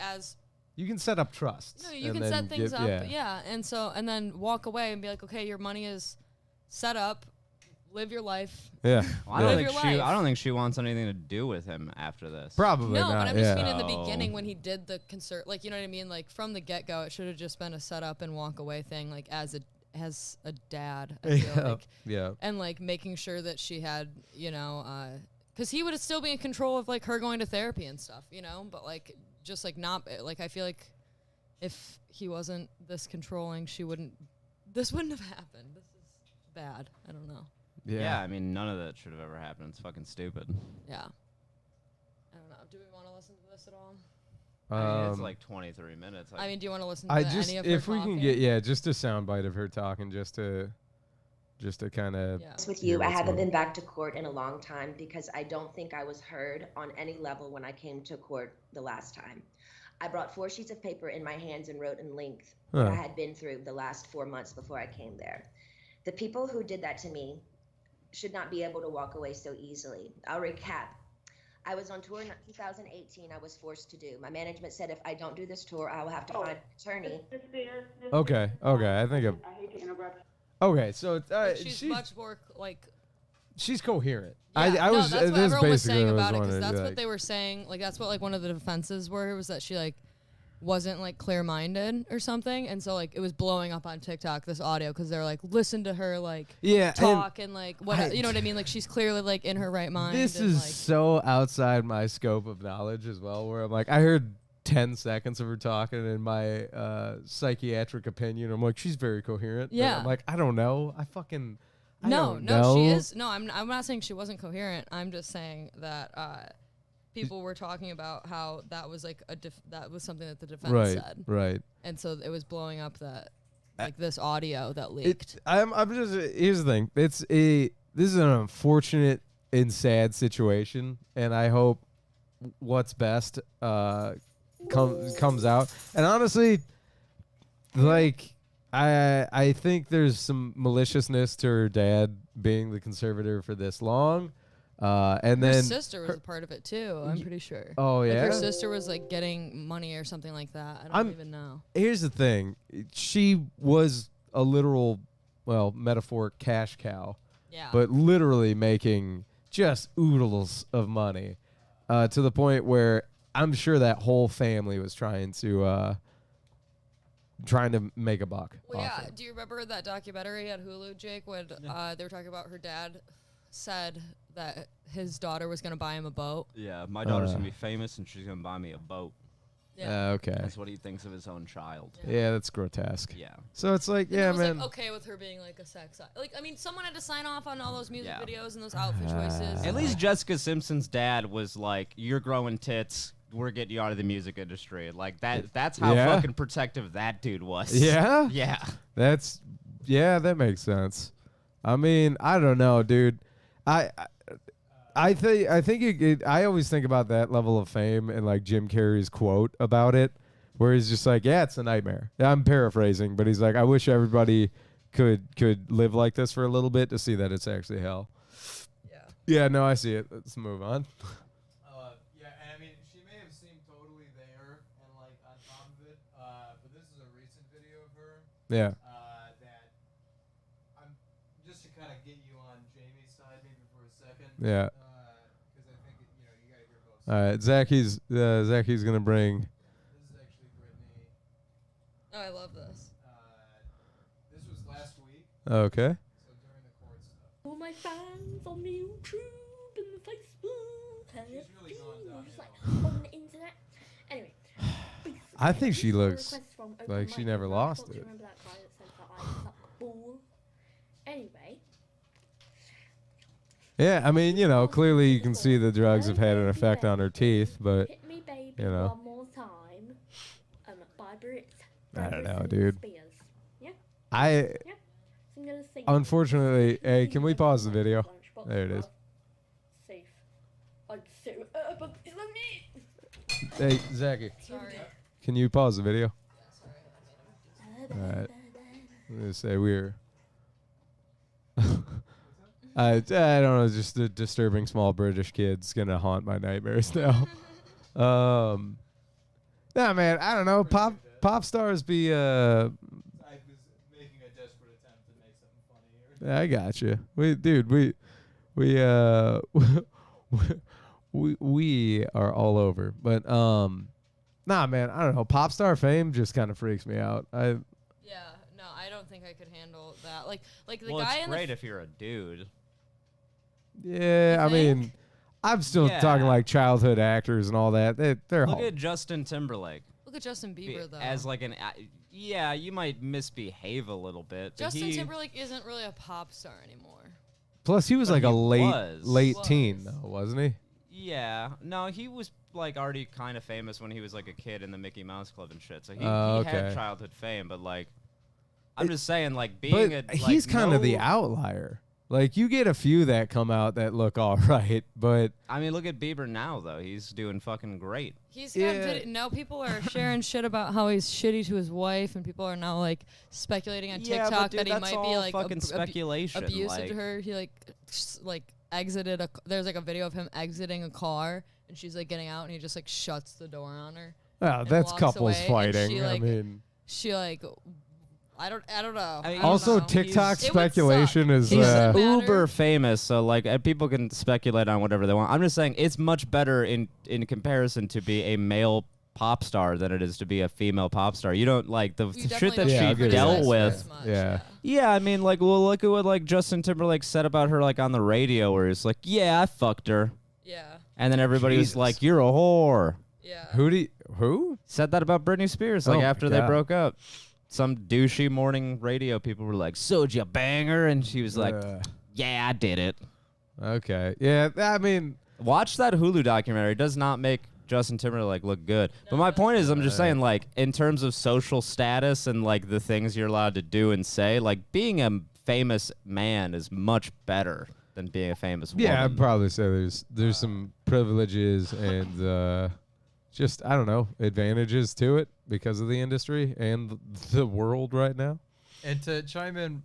as you can set up trusts. no, you and can then set things give- up, yeah. And then walk away and be like, okay, your money is set up. Live your life. yeah. Well, yeah. Live your life. I don't think she wants anything to do with him after this. Probably No, not. but I'm just yeah. mean in the No. beginning when he did the concert, like you know what I mean. Like from the get go, it should have just been a set up and walk away thing. Like as a dad, I feel yeah. like. Yeah. And like making sure that she had, because he would still be in control of like her going to therapy and stuff, but like just like not like I feel like if he wasn't this controlling, this wouldn't have happened. This is bad. I don't know. Yeah, I mean, none of that should have ever happened. It's fucking stupid. Yeah. I don't know. Do we want to listen to this at all? I mean, it's like 23 minutes. I mean, do you want to listen to I just any of her if we can talking? get just a soundbite of her talking just to kind of Yeah. With you, I haven't been back to court in a long time because I don't think I was heard on any level when I came to court the last time. I brought 4 sheets of paper in my hands and wrote in length what I had been through the last 4 months before I came there. The people who did that to me should not be able to walk away so easily. I'll recap. I was on tour in 2018. I was forced to do. My management said if I don't do this tour, I will have to find an attorney. okay. I think I hate to interrupt. okay. So it's, Like, she's much more like. she's coherent. Yeah, I no, was that's what this everyone was basically saying what I about it was because wondering, that's like- what they were saying. Like that's what like one of the defenses were was that she like wasn't like clear-minded or something, and so like it was blowing up on TikTok this audio because they're like listen to her like Yeah, talk and like what I- you know what I mean. Like she's clearly like in her right mind. This and, is like, so outside my scope of knowledge as well. Where I'm like, I heard 10 seconds of her talking in my psychiatric opinion. I'm like, she's very coherent. But Yeah. I'm like, I don't know. I no, don't no, she know. is. No, I'm not saying she wasn't coherent. I'm just saying that people were talking about how that was like that was something that the defense Right, said, right. and so it was blowing up that like this audio that leaked. I'm just here's the thing. This is an unfortunate and sad situation, and I hope what's best comes out. And honestly, like I think there's some maliciousness to her dad being the conservator for this long. And Her then sister was a part of it too. I'm pretty sure. oh Like yeah. her sister was like getting money or something like that. I don't I'm- even know. Here's the thing. She was a literal, well, metaphoric cash cow, Yeah. but literally making just oodles of money, to the point where I'm sure that whole family was trying to make a buck. Well, off yeah. it. Do you remember that documentary on Hulu, Jake, when they were talking about her dad said that his daughter was going to buy him a boat? Yeah, my daughter's gonna be famous and she's gonna buy me a boat. Okay. That's what he thinks of his own child. Yeah, that's grotesque. Yeah. So it's like, And yeah, I was man. like okay with her being like a sex. Like, I mean, someone had to sign off on all those music Yeah. videos and those outfit choices. At least Jessica Simpson's dad was like, "You're growing tits. We're getting you out of the music industry." Like that. That's how Yeah. fucking protective that dude was. Yeah? Yeah. That makes sense. I mean, I don't know, dude. I think I always think about that level of fame and like Jim Carrey's quote about it, where he's just like, yeah, it's a nightmare. I'm paraphrasing, but he's like, I wish everybody could live like this for a little bit to see that it's actually hell. Yeah. Yeah, no, I see it. Let's move on. Yeah, and I mean, she may have seemed totally there and like on top of it, but this is a recent video of her Yeah. that I'm just to kind of get you on Jamie's side maybe for a second. Yeah. Because I think you gotta hear both. All right, Zachy's gonna bring. This is actually Brittany. Oh, I love this. This was last week, Okay. so during the court stuff. All my fans on YouTube and Facebook. She's really gone just downhill. like on the internet. Anyway, I think she we got a looks request from Open like she Mic never Night. lost Do you it. remember that guy that said that I suck ball? Anyway, Yeah, I mean, clearly you can see the drugs have had an effect on her teeth, but Hit Me Baby you know. One More Time by I don't know, Britney dude. Spears. Yeah, I so I'm gonna sing. unfortunately, hey, can we pause the video? Lunchbox There it is. Love. Safe. I'm so but it's not me. Hey, Zachy, Sorry. can you pause the video? All right. I'm gonna say we're. I don't know, just the disturbing small British kid's gonna haunt my nightmares now. Nah, man, I don't know. Pop stars be. I was making a desperate attempt to make something funny here. I got you. We are all over, but nah, man, I don't know. Pop star fame just kind of freaks me out. Yeah. No, I don't think I could handle that. Like the Well, guy it's in great the if you're a dude. Yeah, You I think? mean, I'm still talking Yeah. like childhood actors and all that. They're Look all, at Justin Timberlake. look at Justin Bieber though. As like an, yeah, you might misbehave a little bit. But Justin he, Timberlake isn't really a pop star anymore. plus he was But like a he late was. teen though, wasn't he? Yeah, no, he was like already kind of famous when he was like a kid in the Mickey Mouse Club and shit. So he Oh, had okay. childhood fame, but like, I'm just saying, like being But a, he's like, kind of the no- outlier. Like you get a few that come out that look all right, but I mean, look at Bieber now though. He's doing fucking great. He's got Yeah. now people are sharing shit about how he's shitty to his wife, and people are now like speculating on Yeah, but TikTok dude, that he that's might be all like fucking speculation, abusive like- to her. He like exited there's like a video of him exiting a car, and she's like getting out, and he just like shuts the door on her. well, that's walks couples away, and fighting. she, I like, mean, She like I don't know. I mean, I don't also know. TikTok It would suck. speculation is He's He's matter. uber famous, so like people can speculate on whatever they want. I'm just saying it's much better in comparison to be a male pop star than it is to be a female pop star. You don't like the You shit that definitely Yeah, don't I'll she give you dealt that. with. as much, Yeah. Yeah, I mean, like, well, look at what like Justin Timberlake said about her, like on the radio, where he's like, "Yeah, I fucked her," Yeah. and then everybody Jesus. was like, "You're a whore." Yeah. who? Said that about Britney Spears, like Oh my after they God. broke up. Some douchey morning radio people were like, "So'd you bang her?" And she was like, "Yeah, I did it." Okay, yeah. I mean, Watch that Hulu documentary. It does not make Justin Timberlake look good. But my point is, I'm just saying, like, in terms of social status and like the things you're allowed to do and say, like being a famous man is much better than being a famous woman. yeah, I'd probably say there's some privileges and just I don't know advantages to it because of the industry and the world right now. And to chime in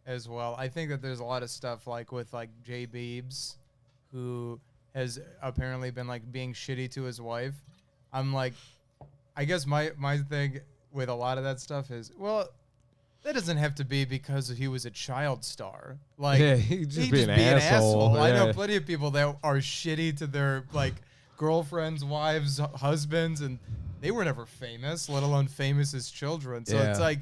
as well, I think that there's a lot of stuff like with like Jay Beebs, who has apparently been like being shitty to his wife. I'm like, I guess my thing with a lot of that stuff is, well, that doesn't have to be because he was a child star. Like, Yeah, he'd just he'd be an asshole, I know yeah. plenty of people that are shitty to their like girlfriends, wives, husbands, and they were never famous, let alone famous as children. So it's Yeah. like,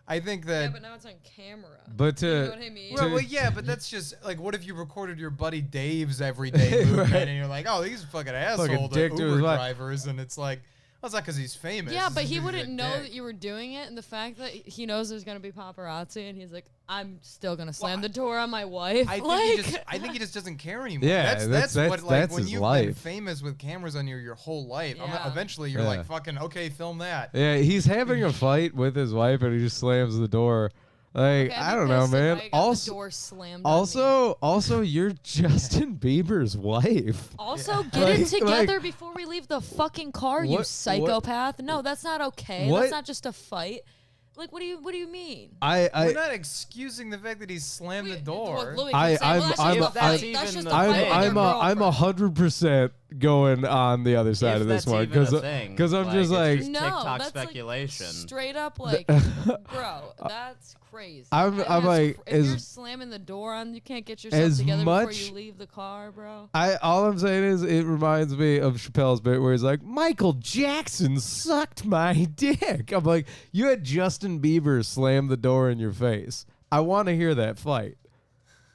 I think that. Yeah, but now it's on camera. But you know to what I mean? Well, yeah, but that's just like, what if you recorded your buddy Dave's everyday movement Right. and you're like, oh, he's a fucking asshole to dick to his Uber wife. drivers, and it's like, well, it's not because he's famous. Yeah, it's but just he 'cause he's wouldn't a know dick. that you were doing it, and the fact that he knows there's gonna be paparazzi, and he's like, "I'm still gonna slam Well, the door on my wife." I think, like, I think he just doesn't care anymore. Yeah, that's that's- what like that's when his you've been life. famous with cameras on your whole life. Yeah. Eventually, you're Yeah. like, fucking okay, film that. yeah, he's having a fight with his wife and he just slams the door. Like, Okay, I I'd don't be know, pissed if man. I got the Also, door slammed on me. also, you're Justin Bieber's wife. Also, get Like- it together like- before we leave the fucking car, you What- psychopath. No, that's not okay. What? That's not just a fight. Like, what do you mean? We're I, not excusing the fact that he slammed the Well, door. Louis I- keeps saying, I'm- well, that's I'm- just a I'm- fight. That's just a I'm- fight with your I'm 100% going on the other side If of this that's one even a because thing, I'm like, just it's like just No, TikTok that's speculation. like straight up like, bro, that's crazy. I'm I think like, that's if you're as- slamming the door on, you can't get yourself as together before much- you leave the car, bro. all I'm saying is it reminds me of Chappelle's bit where he's like, Michael Jackson sucked my dick. I'm like, you had Justin Bieber slam the door in your face. I want to hear that fight.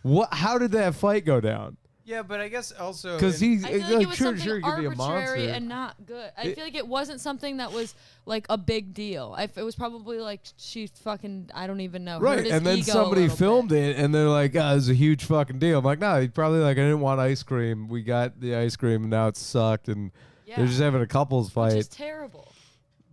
What? How did that fight go down? Yeah, but I guess also Because in- he's I feel like it like, was sure, something he could be a arbitrary monster. and not good. I It- feel like it wasn't something that was like a big deal. It was probably like she fucking, I don't even know. Right, hurt his and then ego a somebody little filmed bit. it, and they're like, "Oh, it was a huge fucking deal." I'm like, "No, he probably like I didn't want ice cream. We got the ice cream, and now it sucked." And Yeah, they're just having a couples which fight. is terrible.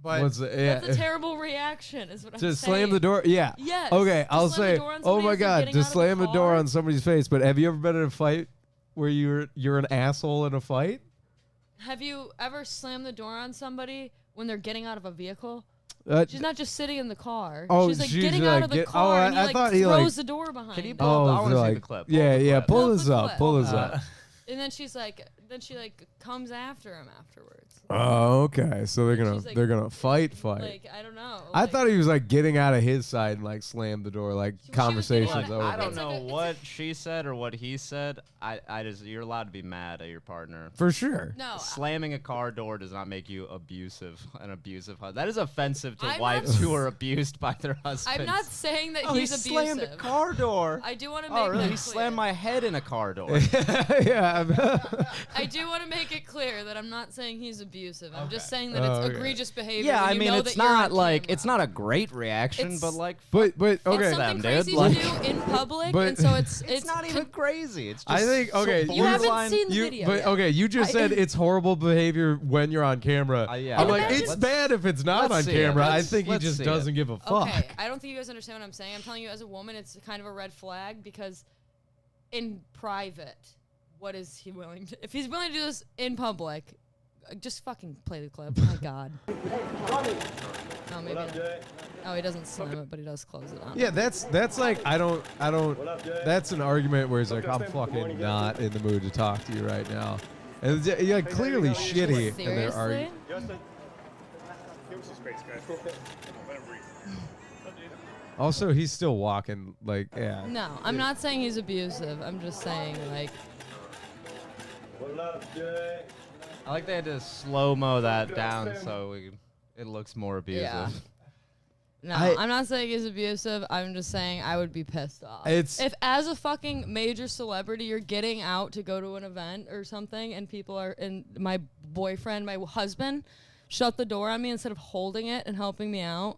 but What's the- yeah, That's a terrible reaction, is what I'm to saying. slam the door. Yeah. Yes. Okay, to I'll slam the say, door on oh somebody my as they're god, getting to out of the slam the door car? on somebody's face. But have you ever been in a fight where you're an asshole in a fight? Have you ever slammed the door on somebody when they're getting out of a vehicle? Uh, She's not just sitting in the car. Oh, she's like she's getting like out of the get- car, oh, and he I like thought throws he, like- the door behind. Can you him. pull up? I oh, want to see like, the clip. Pull yeah, up the yeah. clip. Pull Pull up this the up. clip. Pull this up. And then then she like comes after him afterwards. Oh, okay. So they're gonna she's like- they're gonna fight. Like I don't know. I like- thought he was like getting out of his side and like slammed the door, like was getting conversations out- over. I don't It's like know a- it's what she said or what he said. I just you're allowed to be mad at your partner. For sure. No, Slamming a car door does not make you an abusive husband. That is offensive to I'm wives not who are abused by their husbands. I'm not saying that Oh, he's he abusive. slammed a car door. I do want to make Oh, really? that He clear. slammed my head in a car door. Yeah. I do want to make it clear that I'm not saying he's abusive. I'm just Okay. saying that it's Oh, okay. egregious behavior. Yeah, when I you mean, know it's that you're not on like camera. it's not a great reaction, It's- but like but It's okay. something them, dude. crazy Like- to do in public, But- and so it's it's not even crazy. It's just I think okay. You haven't borderline- seen the you, video. but yet. okay, you just said it's horrible behavior when you're on camera. Yeah. I'm And like, imagine- it's bad if it's not let's on see it. camera. I Let's- think he let's just see it. doesn't give a fuck. Okay, I don't think you guys understand what I'm saying. I'm telling you, as a woman, it's kind of a red flag because in private, what is he willing to? If he's willing to do this in public, just fucking play the clip. My God. Oh, maybe not. Oh, he doesn't slam it, but he does close it on. Yeah, that's like I don't. That's an argument where he's like, I'm fucking not in the mood to talk to you right now, and you're like clearly shitty, and they're Seriously? arguing. Justin, give us some space, guys. Let him breathe. Also, he's still walking. Like, yeah. No, I'm not saying he's abusive. I'm just saying like I like they had to slow mo that down so it looks more abusive. Yeah. No, I- I'm not saying he's abusive. I'm just saying I would be pissed off. It's- if as a fucking major celebrity you're getting out to go to an event or something and people are and my boyfriend, my husband, shut the door on me instead of holding it and helping me out.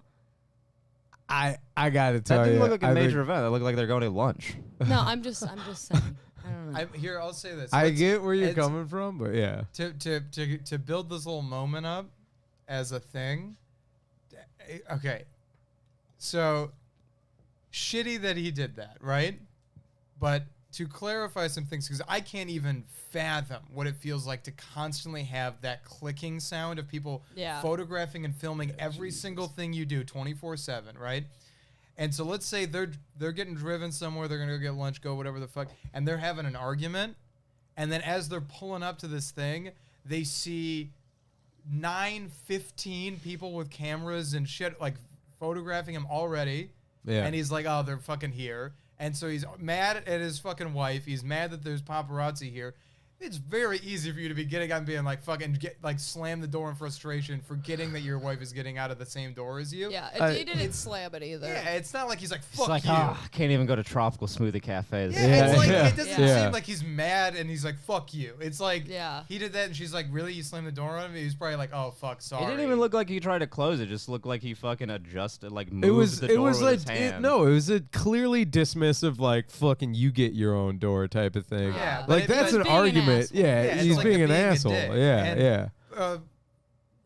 I gotta That tell you, didn't look like a I major think- event. That looked like they're going to lunch. No, I'm just saying. I don't know. Here, I'll say this. I Let's- get where you're it's- coming from, but yeah. to build this little moment up as a thing. Okay, so shitty that he did that, right? But to clarify some things, because I can't even fathom what it feels like to constantly have that clicking sound of people Yeah. photographing and filming every single thing you do 24/7, right? And so let's say they're getting driven somewhere, they're gonna go get lunch, go whatever the fuck, and they're having an argument, and then as they're pulling up to this thing, they see 15 people with cameras and shit like photographing him already, Yeah. And he's like, oh, they're fucking here. And so he's mad at his fucking wife. He's mad that there's paparazzi here. It's very easy for you to be getting out and being like fucking slam the door in frustration, forgetting that your wife is getting out of the same door as you. Yeah, he didn't slam it either. Yeah, it's not like he's like, It's fuck like, you. I can't even go to tropical smoothie cafes. Yeah, it's like Yeah. it doesn't Yeah. seem like he's mad and he's like, fuck you. It's like he did that and she's like, really? You slammed the door on him? He's probably like, oh fuck, sorry. It didn't even look like he tried to close it. Just looked like he fucking adjusted, like moved It was the door with like his hand. it was a clearly dismissive, like fucking you get your own door type of thing. Yeah, but like it- that's but an being an argument. asshole. Yeah, Yeah, it's he's like being an being a asshole. dick. Yeah, And- yeah.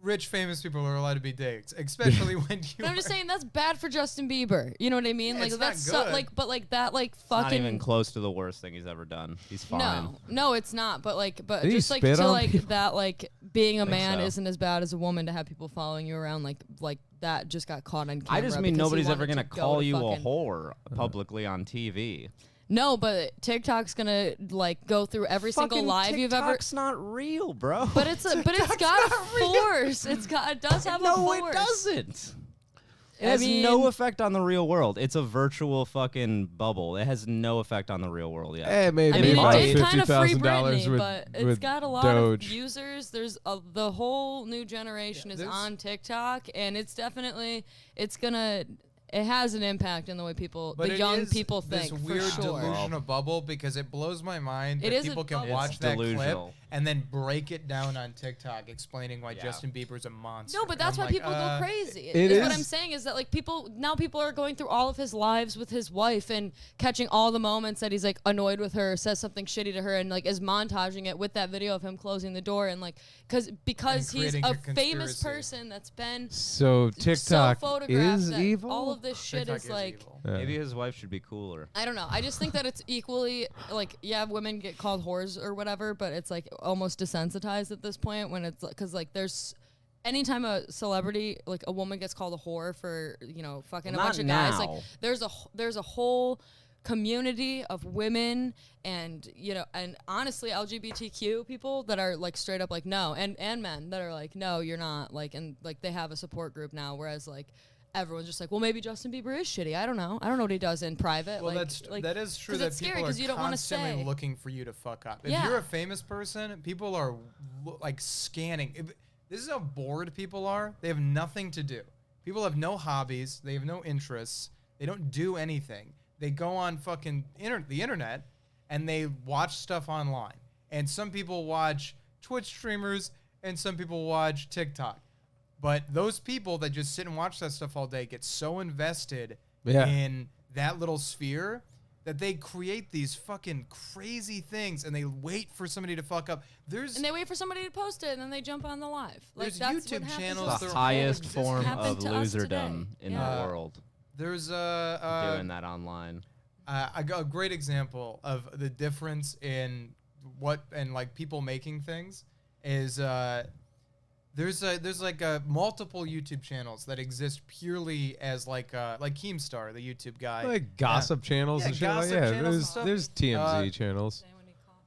Rich, famous people are allowed to be dicks, especially when you. But I'm just saying that's bad for Justin Bieber. You know what I mean? Yeah, like it's that's not good. like that like It's not fucking even close to the worst thing he's ever done. He's fine. No, it's not. But Did he just like spit to on like people? that like being a Think man so. isn't as bad as a woman to have people following you around like that just got caught on camera. I just mean because he nobody's ever wanted gonna to go call to you a fucking- whore publicly on TV. No, but TikTok's gonna like go through every single live you've ever. TikTok's not real, bro. But it's got a force. It does have a no, force. it doesn't. It I has no mean- effect on the real world. It's a virtual fucking bubble. It has no effect on the real world yet. Hey, maybe I mean, about it did kind of free $50,000 Britney, with but it's with got a lot Doge. of users. There's the whole new generation is there's- on TikTok, and it's definitely it has an impact in the way people, But the it young is people this think weird for sure. delusional bubble because it blows my mind It that is a people can bubble. watch It's that clip delusional. and then break it down on TikTok explaining why Yeah. Justin Bieber's a monster. No, but And that's I'm why like, people go crazy. it Is what is- I'm saying is that like people are going through all of his lives with his wife and catching all the moments that he's like annoyed with her, says something shitty to her, and like is montaging it with that video of him closing the door and like because he's creating a a famous conspiracy. person that's been So TikTok so photographed is that evil. all of this shit TikTok is like. evil. Yeah. Maybe his wife should be cooler. I don't know. I just think that it's equally like women get called whores or whatever, but it's like almost desensitized at this point when it's because like there's anytime a celebrity like a woman gets called a whore for fucking Well, a bunch not of guys like now. there's a whole community of women and and honestly LGBTQ people that are like straight up like no and men that are like no you're not like and like they have a support group now whereas like everyone's just like, well, maybe Justin Bieber is shitty. I don't know what he does in private. Well, like, that is true 'cause that it's scary people 'cause are you don't wanna constantly say. looking for you to fuck up. If Yeah. you're a famous person, people are like scanning. This is how bored people are. They have nothing to do. People have no hobbies. They have no interests. They don't do anything. They go on fucking the internet and they watch stuff online. And some people watch Twitch streamers and some people watch TikTok. But those people that just sit and watch that stuff all day get so invested in that little sphere that they create these fucking crazy things and they wait for somebody to fuck up. And they wait for somebody to post it and then they jump on the live. Like There's that's YouTube what happens channels to us. that The are all highest existing. form Happened of to us loserdom today. in Yeah. the world. There's Doing that online. I got a great example of the difference in what and like people making things is there's like multiple YouTube channels that exist purely as like Keemstar, the YouTube guy, like gossip channels Yeah, and shit like gossip yeah. channels and stuff. There's TMZ channels.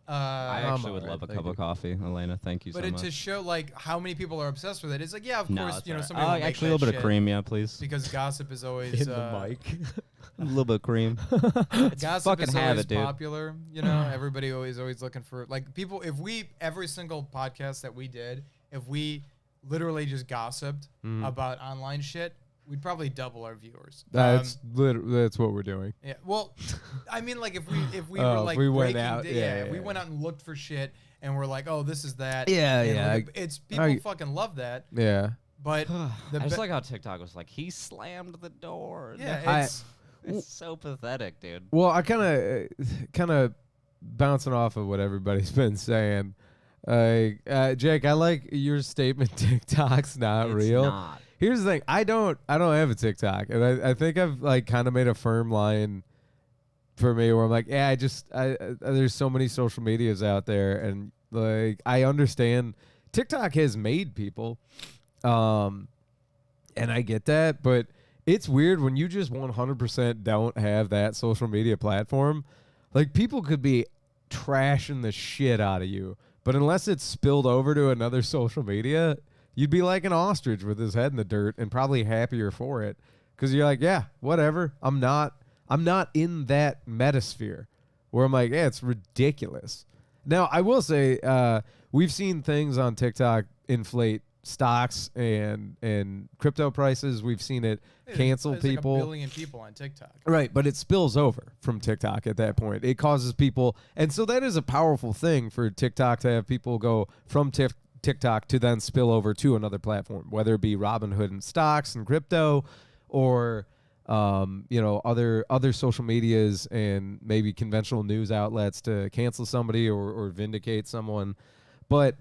I I'm actually would alright, love a thank cup you. of coffee, Elena. Thank you so But much. to show like how many people are obsessed with it, it's like of no, course it's somebody alright. will make Actually, a that little bit shit of cream, yeah, please. because gossip is always mic. A little bit of cream. gossip fucking is have always it, dude. popular. Everybody always looking for like people. If we every single podcast that we did, if we literally just gossiped about online shit, we'd probably double our viewers. That's that's what we're doing. Yeah. Well, I mean, like if we Oh, were if like we went breaking out, da- yeah, if we yeah. went out and looked for shit and we're like, oh, this is that. Yeah, and yeah, look at- it's people I- fucking love that, Yeah. but I the just be- like how TikTok was like, he slammed the door. yeah, It's so pathetic, dude. Well, I kind of bouncing off of what everybody's been saying. Jake, I like your statement. TikTok's not It's real. not. Here's the thing. I don't have a TikTok, and I think I've like kind of made a firm line for me where I'm like, yeah, there's so many social medias out there, and like I understand TikTok has made people, and I get that, but it's weird when you just 100% don't have that social media platform. Like people could be trashing the shit out of you, but unless it's spilled over to another social media, you'd be like an ostrich with his head in the dirt and probably happier for it. because you're like, yeah, whatever. I'm not in that metasphere where I'm like, yeah, it's ridiculous. Now, I will say, we've seen things on TikTok inflate stocks and crypto prices. We've seen it cancel There's people. Like 1 billion people on TikTok. Right, but it spills over from TikTok at that point. It causes people, and so that is a powerful thing for TikTok to have people go from TikTok to then spill over to another platform, whether it be Robinhood and stocks and crypto, or other social medias and maybe conventional news outlets to cancel somebody or vindicate someone. But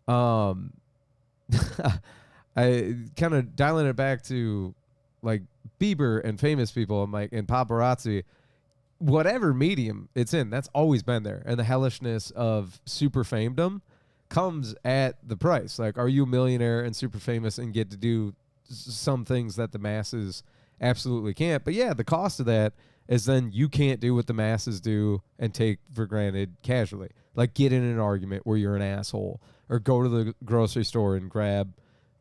I kind of dialing it back to like Bieber and famous people and like and paparazzi, whatever medium it's in, that's always been there. And the hellishness of super famedom comes at the price. Like, are you a millionaire and super famous and get to do some things that the masses absolutely can't? But yeah, the cost of that is then you can't do what the masses do and take for granted casually. Like get in an argument where you're an asshole, or go to the grocery store and grab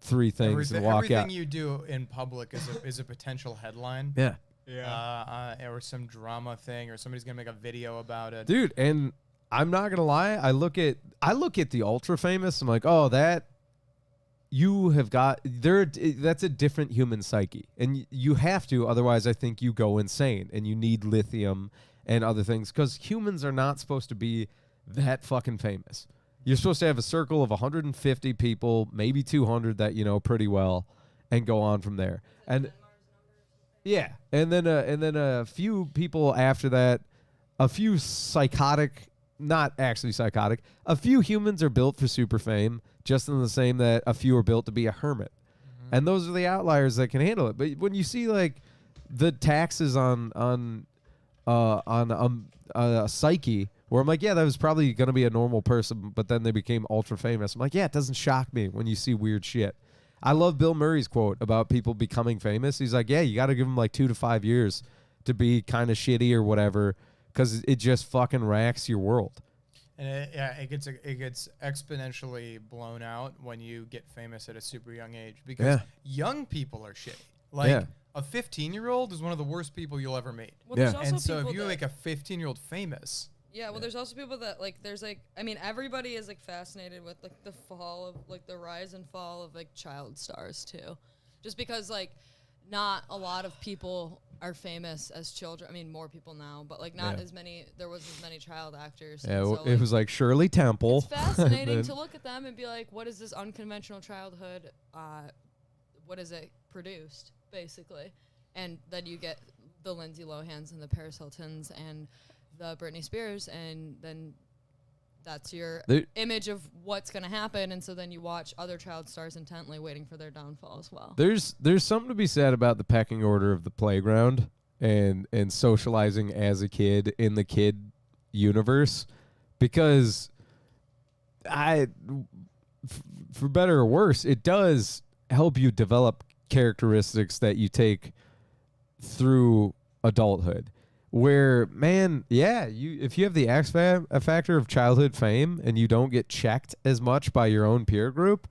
3 things and walk everything out. you do in public is a potential headline. Yeah. Or some drama thing, or somebody's gonna make a video about it. Dude, and I'm not gonna lie, I look at the ultra famous, I'm like, oh, that you have got there. That's a different human psyche, and you have to, otherwise I think you go insane, and you need lithium and other things, because humans are not supposed to be that fucking famous. You're supposed to have a circle of 150 people, maybe 200 that you know pretty well, and go on from there. And yeah, and then a few people after that, a few psychotic, not actually psychotic. A few humans are built for super fame, just in the same that a few are built to be a hermit. Mm-hmm. And those are the outliers that can handle it. But when you see like the taxes on a psyche, where I'm like, yeah, that was probably going to be a normal person, but then they became ultra famous. I'm like, yeah, it doesn't shock me when you see weird shit. I love Bill Murray's quote about people becoming famous. He's like, yeah, you got to give them like 2 to 5 years to be kind of shitty or whatever, because it just fucking racks your world. And it gets exponentially blown out when you get famous at a super young age, because young people are shitty. Like a 15-year-old is one of the worst people you'll ever meet. Well, there's also and so people if you that, make a 15-year-old famous. Yeah, well, there's also people that like. There's like, I mean, everybody is like fascinated with like the fall of like the rise and fall of like child stars too, just because like not a lot of people are famous as children. I mean, more people now, but like not as many. There was as many child actors. Yeah, so, it like, was like Shirley Temple. It's fascinating to look at them and be like, what is this unconventional childhood? What is it produced basically? And then you get the Lindsay Lohans and the Paris Hiltons and the Britney Spears, and then that's your image of what's going to happen. And so then you watch other child stars intently waiting for their downfall as well. There's something to be said about the pecking order of the playground and socializing as a kid in the kid universe, because for better or worse, it does help you develop characteristics that you take through adulthood. Where, man, if you have the X factor of childhood fame and you don't get checked as much by your own peer group,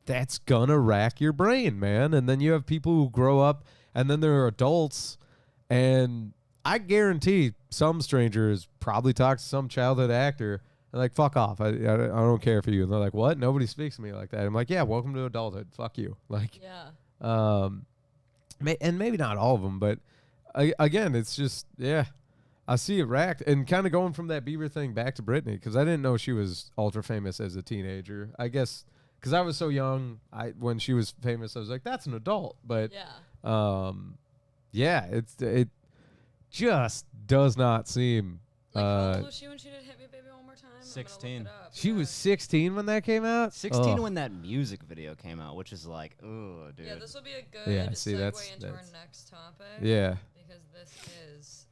that's gonna rack your brain, man. And then you have people who grow up and then they're adults, and I guarantee some strangers probably talk to some childhood actor and like, fuck off, I don't care for you. And they're like, what? Nobody speaks to me like that. I'm like, yeah, welcome to adulthood. Fuck you. Like, and maybe not all of them, but again, it's just, I see it racked. And kind of going from that Bieber thing back to Britney, because I didn't know she was ultra famous as a teenager. I guess because I was so young, when she was famous, I was like, that's an adult. But it just does not seem. Like, how old was she when she did Hit Me Baby One More Time? 16. She was 16 when that came out? 16 when that music video came out, which is like, oh, dude. Yeah, this will be a good segue into our next topic. Yeah. Because this is,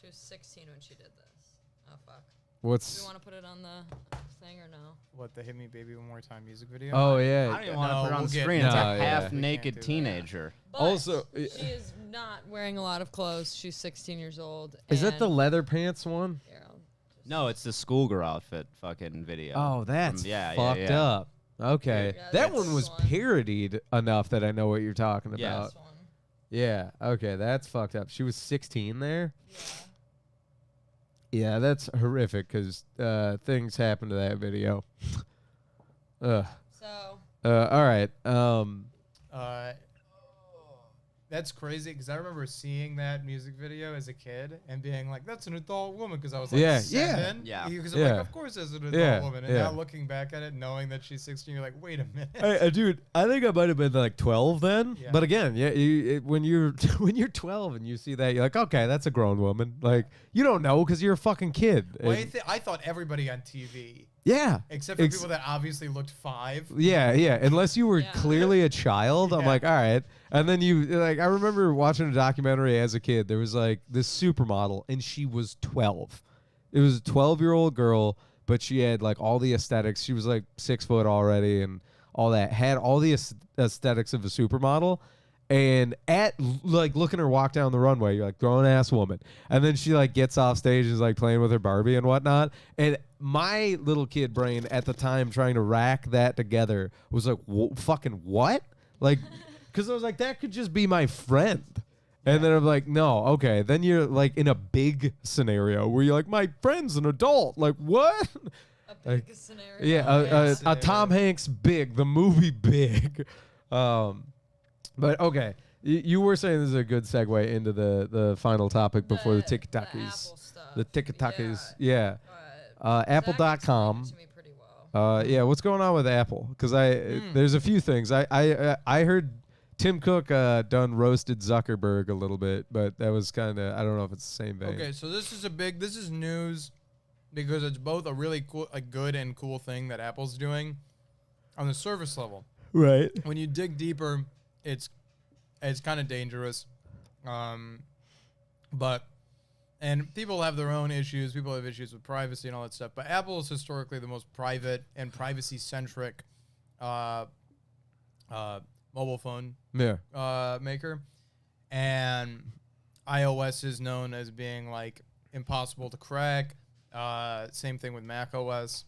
she was 16 when she did this. Oh, fuck. Do we want to put it on the thing or no? What, the Hit Me Baby One More Time music video? Oh, yeah. I don't even want to put it on the screen. It's a half-naked teenager. But also, she is not wearing a lot of clothes. She's 16 years old. Is that the leather pants one? No, it's the schoolgirl outfit fucking video. Oh, that's fucked up. Okay. Yeah, that one was parodied enough that I know what you're talking about. Yeah. Yeah. Okay, that's fucked up. She was 16 there. Yeah. Yeah, that's horrific because things happened to that video. Ugh. So All right. That's crazy because I remember seeing that music video as a kid and being like, "That's an adult woman," because I was like, Yeah, 7. yeah. Because I'm Yeah. like, of course, as an adult Yeah, woman. And yeah. now looking back at it, knowing that she's 16, you're like, "Wait a minute." Hey, dude, I think I might have been like 12 then. Yeah. But again, yeah, when you're when you're 12 and you see that, you're like, okay, that's a grown woman. Like, you don't know because you're a fucking kid. Well, And- I thought everybody on TV, yeah. except for Ex- people that obviously looked 5. Yeah, yeah. Unless you were Yeah. clearly a child, I'm Yeah. like, all right. And then you like, I remember watching a documentary as a kid. There was like this supermodel, and she was 12. It was a 12-year-old girl, but she had like all the aesthetics. She was like 6 foot already, and all that. Had all the aesthetics of a supermodel. And like looking her walk down the runway, you're like, grown ass woman. And then she like gets off stage and is like playing with her Barbie and whatnot. And my little kid brain at the time trying to rack that together was like, fucking what? Like, because I was like, that could just be my friend. And then I'm like, no, okay. Then you're like in a big scenario where you're like, my friend's an adult. Like, what? a Like, big scenario. Yeah, Yeah. a Tom Hanks Big, the movie Big. But okay, you were saying this is a good segue into the final topic before the The TikTokies. Apple stuff. The TikTokies, Yeah. yeah. Zach Apple.com. explained it to me pretty well. Yeah, what's going on with Apple? Because there's a few things. I heard Tim Cook done roasted Zuckerberg a little bit, but that was kind of, I don't know if it's the same vein. Okay, so this is news because it's both a really cool, a good and cool thing that Apple's doing on the service level. Right. When you dig deeper, it's kind of dangerous, but and people have their own issues. People have issues with privacy and all that stuff. But Apple is historically the most private and privacy centric mobile phone maker, and iOS is known as being like impossible to crack. Same thing with Mac OS,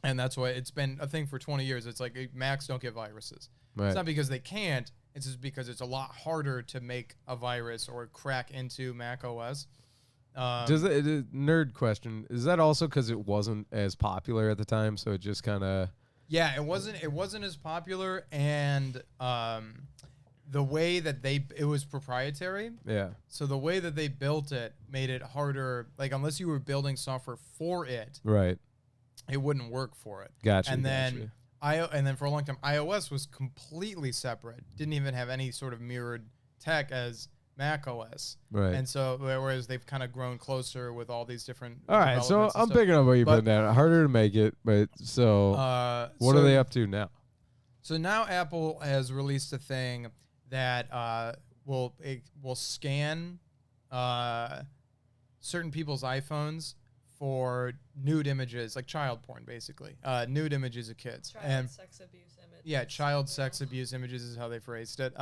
and that's why it's been a thing for 20 years. It's like Macs don't get viruses. Right. It's not because they can't. It's just because it's a lot harder to make a virus or crack into Mac OS. Does it, nerd question, is that also because it wasn't as popular at the time, so it just kind of... Yeah, it wasn't as popular, and the way that it was proprietary. Yeah. So the way that they built it made it harder. Like unless you were building software for it, Right. it wouldn't work for it. Gotcha. And gotcha. then and then for a long time, iOS was completely separate. Didn't even have any sort of mirrored tech as Mac OS. Right. And so whereas they've kind of grown closer with all these different. All right, so developments and I'm stuff. picking up what you're But- putting down. Harder to make it, but so what are they up to now? So now Apple has released a thing that will scan certain people's iPhones for nude images, like child porn, basically. Nude images of kids. Child sex abuse image. Yeah, child sex abuse images is how they phrased it.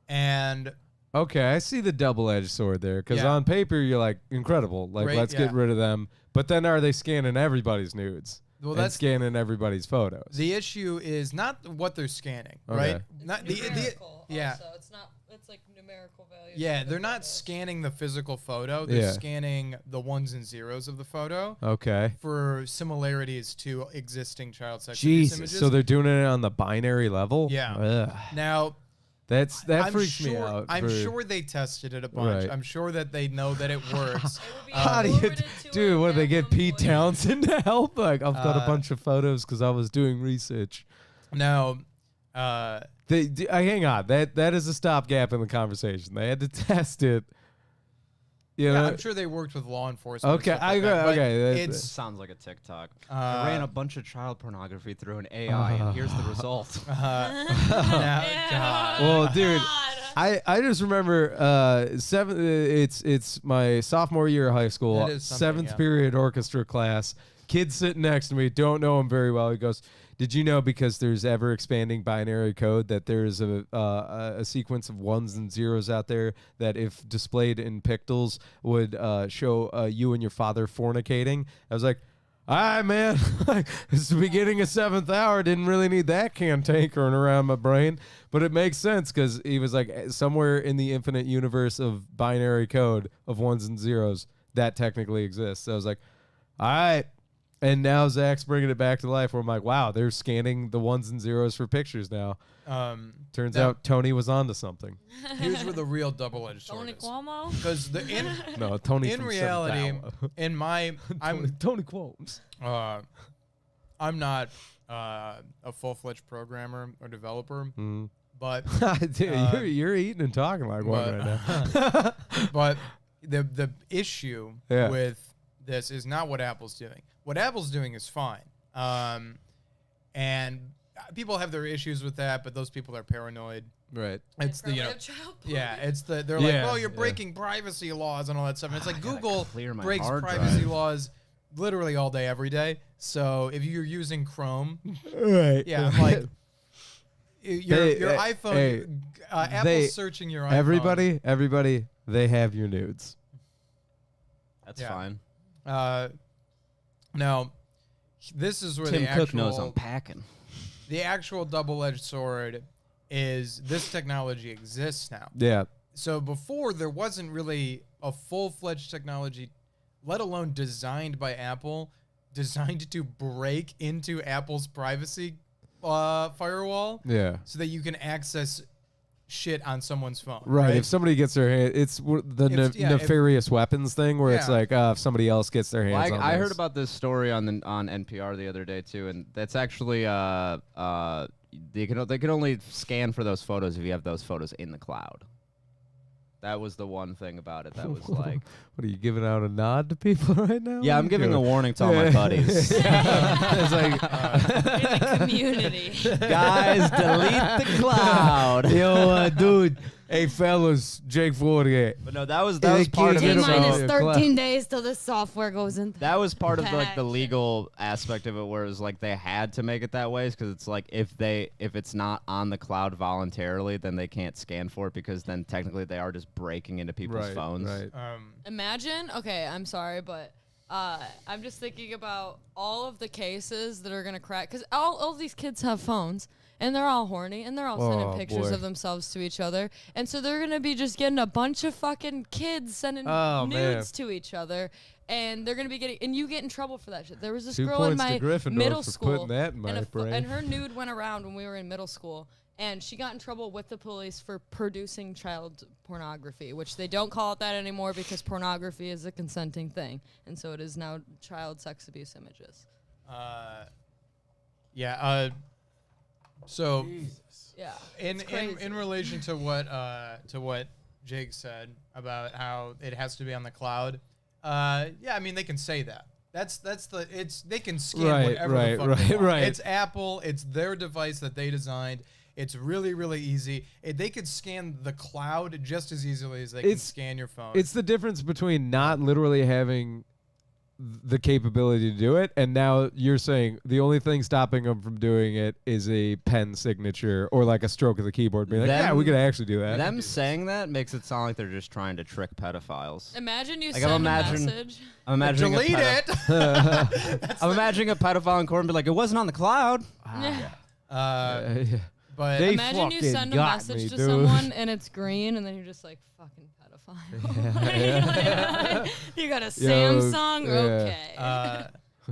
And Okay, I see the double-edged sword there, because Yeah. on paper you're like, incredible, like Right, let's get yeah. rid of them. But then are they scanning everybody's nudes? well, And that's scanning everybody's photos? the issue is not what they're scanning, Okay. right? It's Not numerical yeah. Also. It's like numerical values. Yeah, for the they're not photos. scanning the physical photo. They're Yeah. scanning the ones and zeros of the photo Okay. for similarities to existing child sex abuse Jesus, images. so they're doing it on the binary level? Yeah. Ugh. Now, That I'm freaks sure, me out. I'm for- sure they tested it a bunch. Right. I'm sure that they know that it works. It would be How do you, forwarded to dude? a What, they get minimum Pete lawyer. Townsend to help? Like, I've got a Uh, bunch of photos because I was doing research. Now, Hang on. That is a stopgap in the conversation. They had to test it. You yeah, know? I'm sure they worked with law enforcement. and Okay, stuff like that, but okay, that- It's Sounds like a TikTok. Uh, I ran a bunch of child pornography through an AI, and here's the result. now, Yeah. God. Well, dude, God. I just remember it's my sophomore year of high school, That is something, seventh yeah. period orchestra class. Kid sitting next to me, don't know him very well. He goes, "Did you know because there's ever expanding binary code that there is a sequence of ones and zeros out there that if displayed in pixels would show you and your father fornicating?" I was like, all right, man. It's the beginning of 7th hour. Didn't really need that cantankering around my brain. But it makes sense because he was like somewhere in the infinite universe of binary code of ones and zeros that technically exists. So I was like, all right. And now Zach's bringing it back to life where I'm like, wow, they're scanning the ones and zeros for pictures now. Turns out Tony was onto something. Here's where the real double-edged sword Tony is. Cuomo? Because No, Tony in from reality, 7th Hour. in my Tony Quotes. I'm not a full-fledged programmer or developer, but Dude, you're eating and talking like one right now. but the issue Yeah. with this is not what Apple's doing. What Apple's doing is fine, and people have their issues with that, but those people are paranoid. Right. It's the Probably have child porn. it's the they're Yeah, like, oh, you're yeah. breaking privacy laws and all that stuff. And it's like gotta Google clear my breaks hard privacy drive. laws literally all day, every day. So if you're using Chrome, Right. yeah, like your They- iPhone, hey, Apple's they- searching your iPhone. Everybody, they have your nudes. That's Yeah. fine. Now, this is where Tim the Cook knows I'm actual packing. the actual double-edged sword is. This technology exists now. Yeah. So before there wasn't really a full-fledged technology, let alone designed by Apple, designed to break into Apple's privacy firewall Yeah. so that you can access shit on someone's phone. Right. If somebody gets their hand, it's the If- yeah, if- nefarious weapons thing where it's Yeah. like, if somebody else gets their hands on I heard this. about this story on NPR the other day too, and that's actually they can only scan for those photos if you have those photos in the cloud. That was the one thing about it that was like, What are you giving out a nod to people right now? yeah, I'm giving a warning to all my buddies. It's like, In the community. Guys, delete the cloud. yo, dude, hey fellas, Jake Fortier. But no, that was They part of can't it. get T them minus all. 13 days till the software goes in. That was part of like the Packed. legal aspect of it, where it was like they had to make it that way, because it's like if it's not on the cloud voluntarily, then they can't scan for it, because then technically they are just breaking into people's phones. Right. Imagine, okay, I'm sorry, but I'm just thinking about all of the cases that are going to crack. Because all these kids have phones, and they're all horny, and they're all sending Oh, pictures boy. of themselves to each other. And so they're going to be just getting a bunch of fucking kids sending Oh, man. nudes to each other. And they're going to be getting, and you get in trouble for that shit. There was this 2 girl in points to my Gryffindor middle for school. putting that in my brain. And her nude went around when we were in middle school. And she got in trouble with the police for producing child pornography, which they don't call it that anymore because pornography is a consenting thing. And so it is now child sex abuse images. So Yeah. in it's crazy. in relation to what Jake said about how it has to be on the cloud, yeah, I mean they can say that. They can scan Right, whatever right, the fuck they right, want. right. It's Apple. It's their device that they designed. It's really, really easy. They could scan the cloud just as easily as they can scan your phone. It's the difference between not literally having the capability to do it, and now you're saying the only thing stopping them from doing it is a pen signature or like a stroke of the keyboard. Being like, yeah, we could actually do that. Them saying that makes it sound like they're just trying to trick pedophiles. Imagine you Like, send I'm a imagining- message. I'm imagining Delete it. I'm imagining a pedophile in court and be like, it wasn't on the cloud. Yeah. But They Imagine you fucking send a got message me, to dude. someone and it's green, and then you're just like, fucking pedophile. You got a Samsung? yeah. Okay.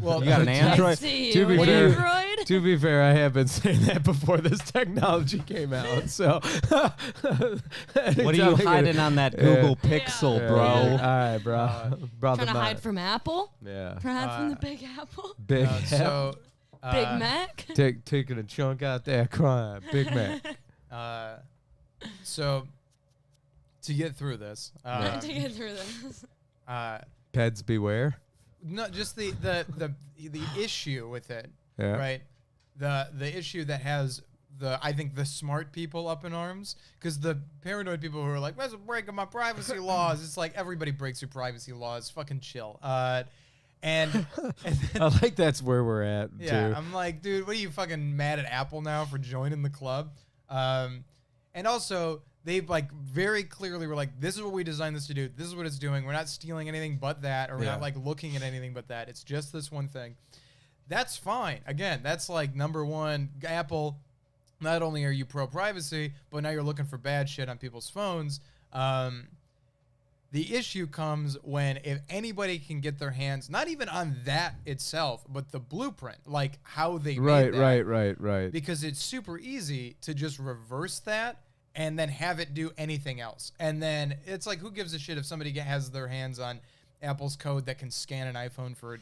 well, You got an I Android? see To you. be An fair- Android? To be fair, I have been saying that before this technology came out. So, What are you hiding on that Google Pixel, Yeah. bro? All right, bro. Brother, Trying to hide from Apple? Yeah. Trying to hide from the Big Apple? Big so Big Mac? taking a chunk out that crime. Big Mac. so to get through this, To get through this. Peds beware. no, just the issue with it, Yeah. right? The issue that has I think the smart people up in arms, because the paranoid people who are like, "That's breaking my privacy laws." It's like everybody breaks your privacy laws. Fucking chill. And I like that's where we're at yeah, too. I'm like, dude, what are you fucking mad at Apple now for joining the club? And also they like very clearly were like, this is what we designed this to do. This is what it's doing. We're not stealing anything but that, or we're not like looking at anything but that. It's just this one thing. That's fine. Again, that's like number one. Apple, not only are you pro privacy, but now you're looking for bad shit on people's phones. The issue comes when if anybody can get their hands, not even on that itself, but the blueprint, like how they made that. Right. Because it's super easy to just reverse that and then have it do anything else. And then it's like, who gives a shit if somebody has their hands on Apple's code that can scan an iPhone for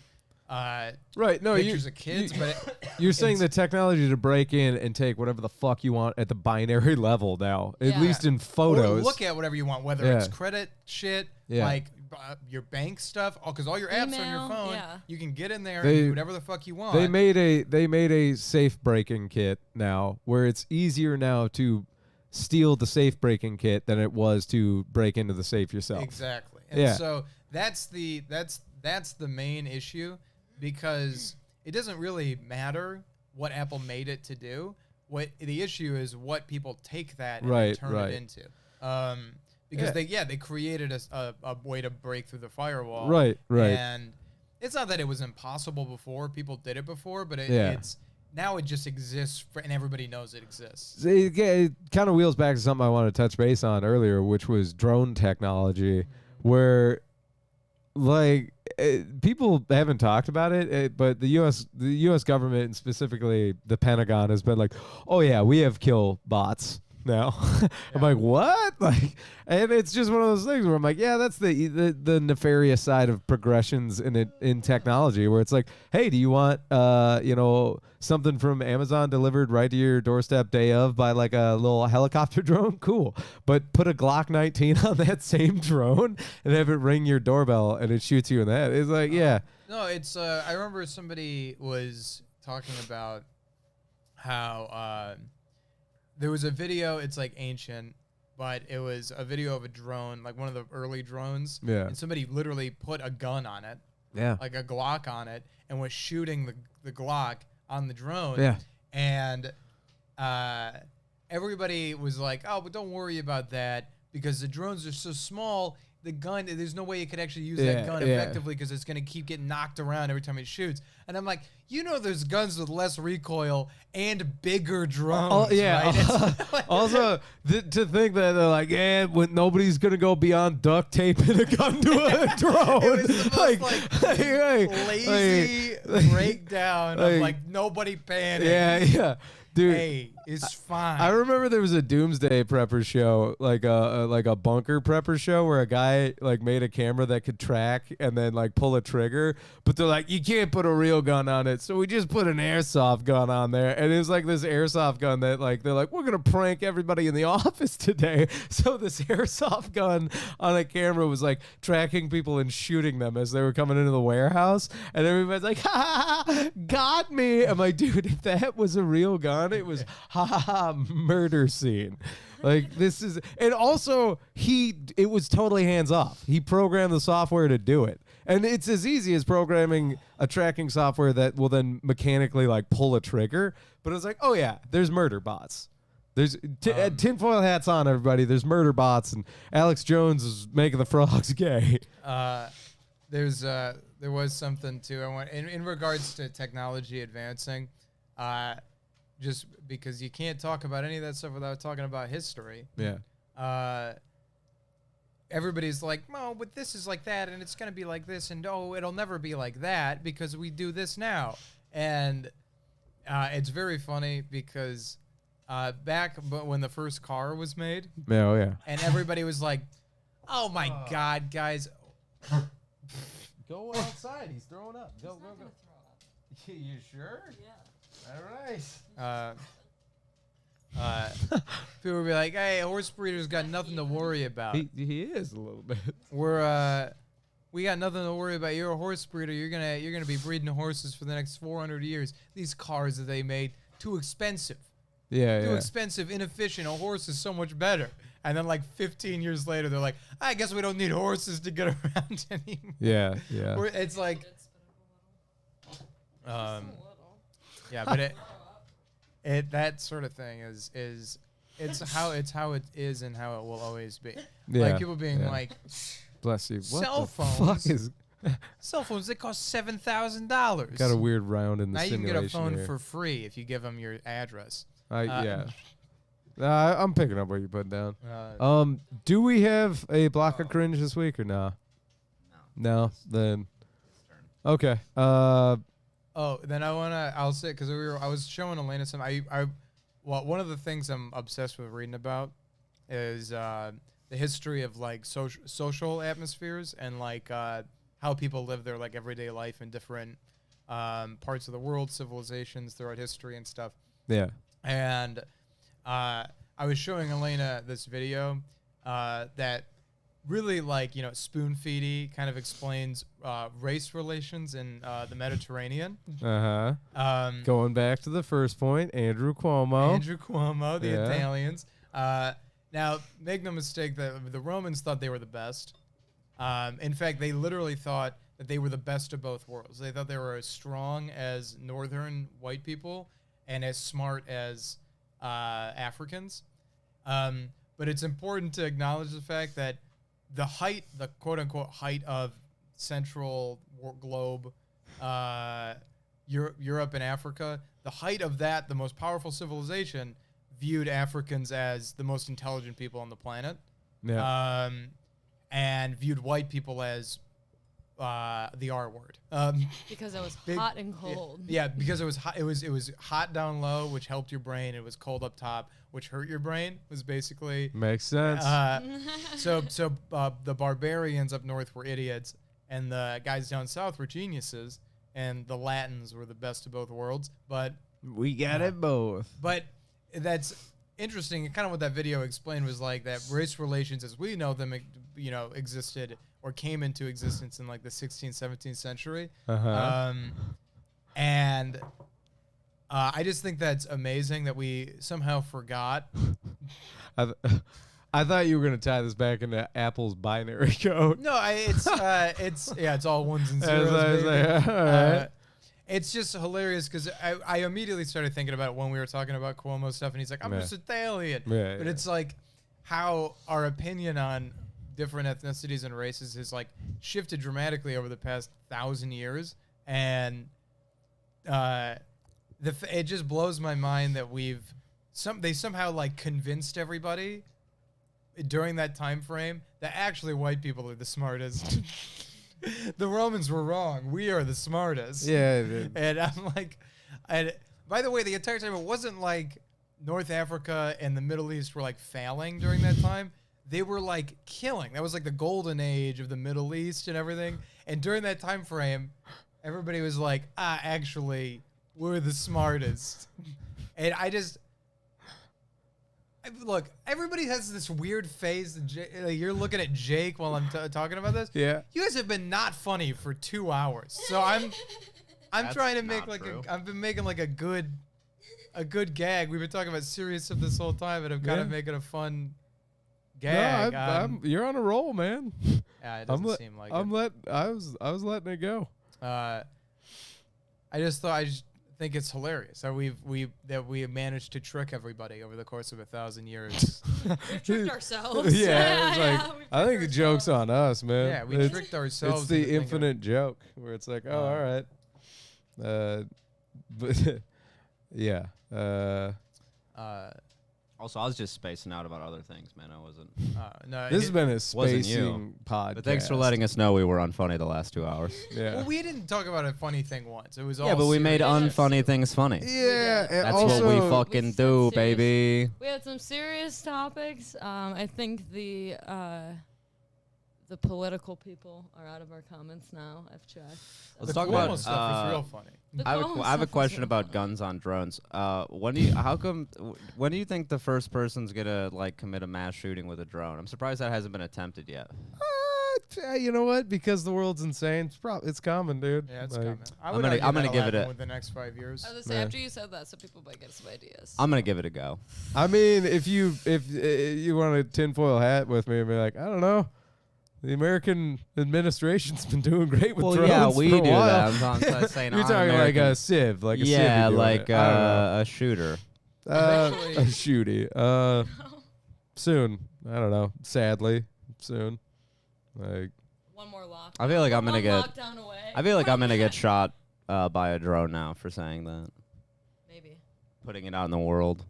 pictures of kids? But you're saying the technology to break in and take whatever the fuck you want at the binary level now, at least in photos. Or look at whatever you want, whether it's credit shit, like your bank stuff, because all your apps are on your phone. You can get in there and do whatever the fuck you want. They made a safe breaking kit now where it's easier now to steal the safe breaking kit than it was to break into the safe yourself. Exactly. And so that's the main issue, because it doesn't really matter what Apple made it to do. What the issue is what people take that and turn it into. Because they created a way to break through the firewall. Right. And it's not that it was impossible before. People did it before, but it's now it just exists and everybody knows it exists. It kind of wheels back to something I wanted to touch base on earlier, which was drone technology, where like people haven't talked about it, but the U.S. government and specifically the Pentagon has been like, oh yeah, we have kill bots now. I'm like, what? Like, and it's just one of those things where I'm like, yeah, that's the nefarious side of progressions in technology, where it's like, hey, do you want something from Amazon delivered right to your doorstep day of by like a little helicopter drone? Cool. But put a Glock 19 on that same drone and have it ring your doorbell and it shoots you in that. It's like, no, it's I remember somebody was talking about how there was a video, it's like ancient, but it was a video of a drone, like one of the early drones. Yeah. And somebody literally put a gun on it. Yeah. Like a Glock on it, and was shooting the Glock on the drone. Yeah. And everybody was like, oh, but don't worry about that, because the drones are so small, the gun, there's no way you could actually use that gun effectively, because it's going to keep getting knocked around every time it shoots. And I'm like, there's guns with less recoil and bigger drones. Right? Also, to think that they're like, when nobody's going to go beyond duct taping a gun to a drone. It was the most lazy breakdown of like nobody panicking. Yeah. Dude, hey, it's fine. I remember there was a doomsday prepper show, like a bunker prepper show, where a guy like made a camera that could track and then like pull a trigger, but they're like, you can't put a real gun on it, so we just put an airsoft gun on there, and it was like this airsoft gun that like they're like, we're gonna prank everybody in the office today, so this airsoft gun on a camera was like tracking people and shooting them as they were coming into the warehouse, and everybody's like, ha, got me. I'm like, dude, if that was a real gun, it was murder scene. Like, this is, and also it was totally hands off. He programmed the software to do it, and it's as easy as programming a tracking software that will then mechanically like pull a trigger. But it's like, oh yeah, there's murder bots. There's tinfoil hats on, everybody. There's murder bots, and Alex Jones is making the frogs gay. There was something too I want in regards to technology advancing. Just because you can't talk about any of that stuff without talking about history. Yeah. Everybody's like, oh, but this is like that, and it's going to be like this, and oh, it'll never be like that because we do this now. And it's very funny because back when the first car was made, and everybody was like, oh my God, guys. Go outside. He's throwing up. Go. You sure? Yeah. All right. People would be like, "Hey, a horse breeder's got nothing to worry about." He is a little bit. We got nothing to worry about. You're a horse breeder. You're gonna be breeding horses for the next 400 years. These cars that they made, too expensive. Too expensive, inefficient. A horse is so much better. And then like 15 years later, they're like, I guess we don't need horses to get around anymore. Yeah. It's like, yeah, but it that sort of thing is it's how it is and how it will always be. Yeah, Like people being yeah. like, Bless you. What Cell the phones? fuck is cell phones they cost $7,000. got a weird round in the now you can simulation get a phone here. for free if you give them your address. Yeah. I'm picking up what you put down. Uh, Do we have a block of cringe this week or no? No. Then. Okay. Oh, then I'll say because I was showing Elena some. Well, one of the things I'm obsessed with reading about is the history of like social atmospheres and like how people live their like everyday life in different parts of the world, civilizations throughout history and stuff. Yeah. And I was showing Elena this video that really like spoon-feedy kind of explains race relations in the Mediterranean. Going back to the first point, Andrew Cuomo. Andrew Cuomo, the Yeah. Italians. Now, make no mistake that the Romans thought they were the best. In fact, they literally thought that they were the best of both worlds. They thought they were as strong as northern white people and as smart as Africans. But it's important to acknowledge the fact that the quote-unquote height of central globe, Europe and Africa, the height of that, the most powerful civilization, viewed Africans as the most intelligent people on the planet. Yeah. And viewed white people as the R word. Because it was Big- hot and cold. Yeah, because it was hot. It was hot down low, which helped your brain. It was cold up top, which hurt your brain. Was basically Makes sense. so the barbarians up north were idiots, and the guys down south were geniuses, and the Latins were the best of both worlds. But we got it both. But that's interesting. Kind of what that video explained was like that race relations, as we know them, existed or came into existence in like the 16th, 17th century. And I just think that's amazing that we somehow forgot. I thought you were gonna tie this back into Apple's binary code. No, it's all ones and zeros. Baby. All right. It's just hilarious because I immediately started thinking about it when we were talking about Cuomo stuff, and he's like, "I'm just Italian," but it's like how our opinion on different ethnicities and races has like shifted dramatically over the past 1,000 years, and it just blows my mind that they somehow like convinced everybody during that time frame that actually white people are the smartest. The Romans were wrong. We are the smartest. Yeah. And I'm like, and by the way, the entire time it wasn't like North Africa and the Middle East were like failing during that time. They were like killing. That was like the golden age of the Middle East and everything. And during that time frame, everybody was like, actually, we're the smartest. And look, everybody has this weird phase. You're looking at Jake while I'm talking about this. Yeah. You guys have been not funny for 2 hours. So I'm trying to make like I've been making like a good gag. We've been talking about serious stuff this whole time, and I'm kind of making a fun gag. No, you're on a roll, man. Yeah, it doesn't seem like it. I was letting it go. I just think it's hilarious that we managed to trick everybody over the course of 1,000 years. We tricked ourselves. Yeah, it's like we I think the joke's on us, man. Yeah, we tricked ourselves. It's the into thinking- infinite joke where it's like, oh, all right, but yeah. Also, I was just spacing out about other things, man. I wasn't. No, This has been a Wasn't you. spacing podcast. But thanks for letting us know we were unfunny the last 2 hours. Yeah. Well, we didn't talk about a funny thing once. It was all Yeah, but we made serious. unfunny things funny. Yeah. and That's also, what we fucking do, baby. We had some serious topics. I think the political people are out of our comments now. I've checked. Let's The talk Cuomo about. stuff is real funny. The I have Cuomo a stuff is question real about funny. guns on drones. When do you think the first person's gonna like commit a mass shooting with a drone? I'm surprised that hasn't been attempted yet. you know what? Because the world's insane. It's coming, dude. Yeah, it's Like, coming. I'm gonna give it a- within the next 5 years. I was gonna say, Yeah. after you said that, so people might get some ideas. I'm gonna give it a go. I mean, if you want a tinfoil hat with me and be like, I don't know, the American administration's been doing great with drones yeah, for we a do while. that. I'm not saying You're I'm talking American. like a Civ, like a Civ. Yeah, you're doing like it. I don't know. a shooter. Shooty. Soon. I don't know. Sadly, soon. Like, One more lock. I feel like I'm gonna One get. lockdown away. I feel like I'm gonna get shot by a drone now for saying that. Maybe. Putting it out in the world.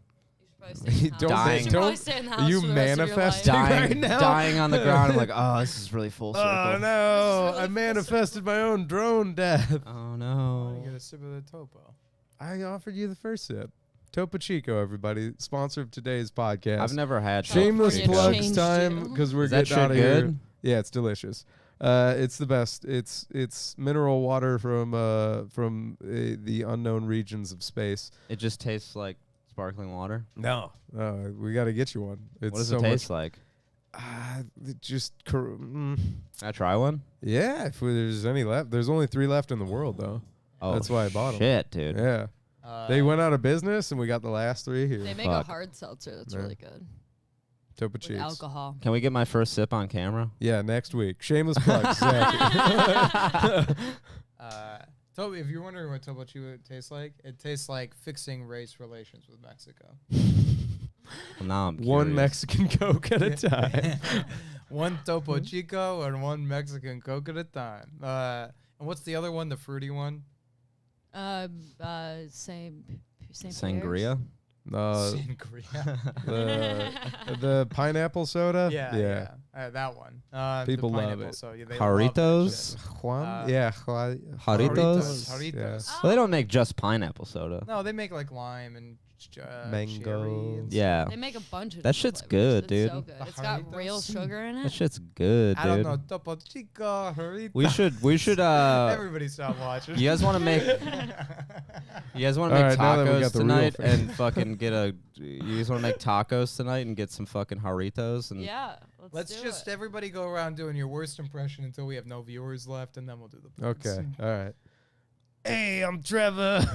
You should probably stay in the house. Don't- You should probably don't- stay in the house you for the rest of your manifesting life. right now? Dying on the ground. I'm like, oh, this is really full circle. oh no! This is I really manifested my own drone death. Oh You no. get a sip of the topo. I offered you the first sip. Topo Chico, everybody, sponsor of today's podcast. I've never had. Shameless California plugs changed time you. because we're Is that getting out of shit here. good? Yeah, it's delicious. It's the best. It's mineral water from the unknown regions of space. It just tastes like sparkling water. No, we got to get you one. It's What does so it taste much, like? Can I try one? yeah. If there's any left, there's only 3 left in the world though. Oh, That's why I bought 'em. Shit, dude. Yeah, they went out of business, and we got the last 3 here. They make Fuck. a hard seltzer that's Yeah. really good. Topo With Cheeks. alcohol. Can we get my first sip on camera? Yeah, next week. Shameless plugs. Zach. Toby, if you're wondering what Topo Chico tastes like, it tastes like fixing race relations with Mexico. Well, now I'm One curious. Mexican Coke at a time. One Topo Chico and one Mexican Coke at a time. And what's the other one? The fruity one? Same. Sangria. Sangria. The pineapple soda. Yeah. That one. People the love pineapple it. soda. They love that Jarritos? shit. Juan. Jarritos? Jarritos. Yeah. Well, they don't make just pineapple soda. No, they make like lime and Mango. cherry and Yeah. They make a bunch of That different shit's flavors. good, It's dude. So good. The It's got real Jarritos? sugar in That it. shit's good, I don't dude. know. Topo Chico, Jarritos. We should Everybody stop watching. you guys want to make All right, now that we tacos got the real tonight thing. and fucking get a you guys want to make tacos tonight and get some fucking Jarritos and Yeah. Let's do just it. everybody go around doing your worst impression until we have no viewers left, and then we'll do the plugs. Okay. All right. Hey, I'm Trevor.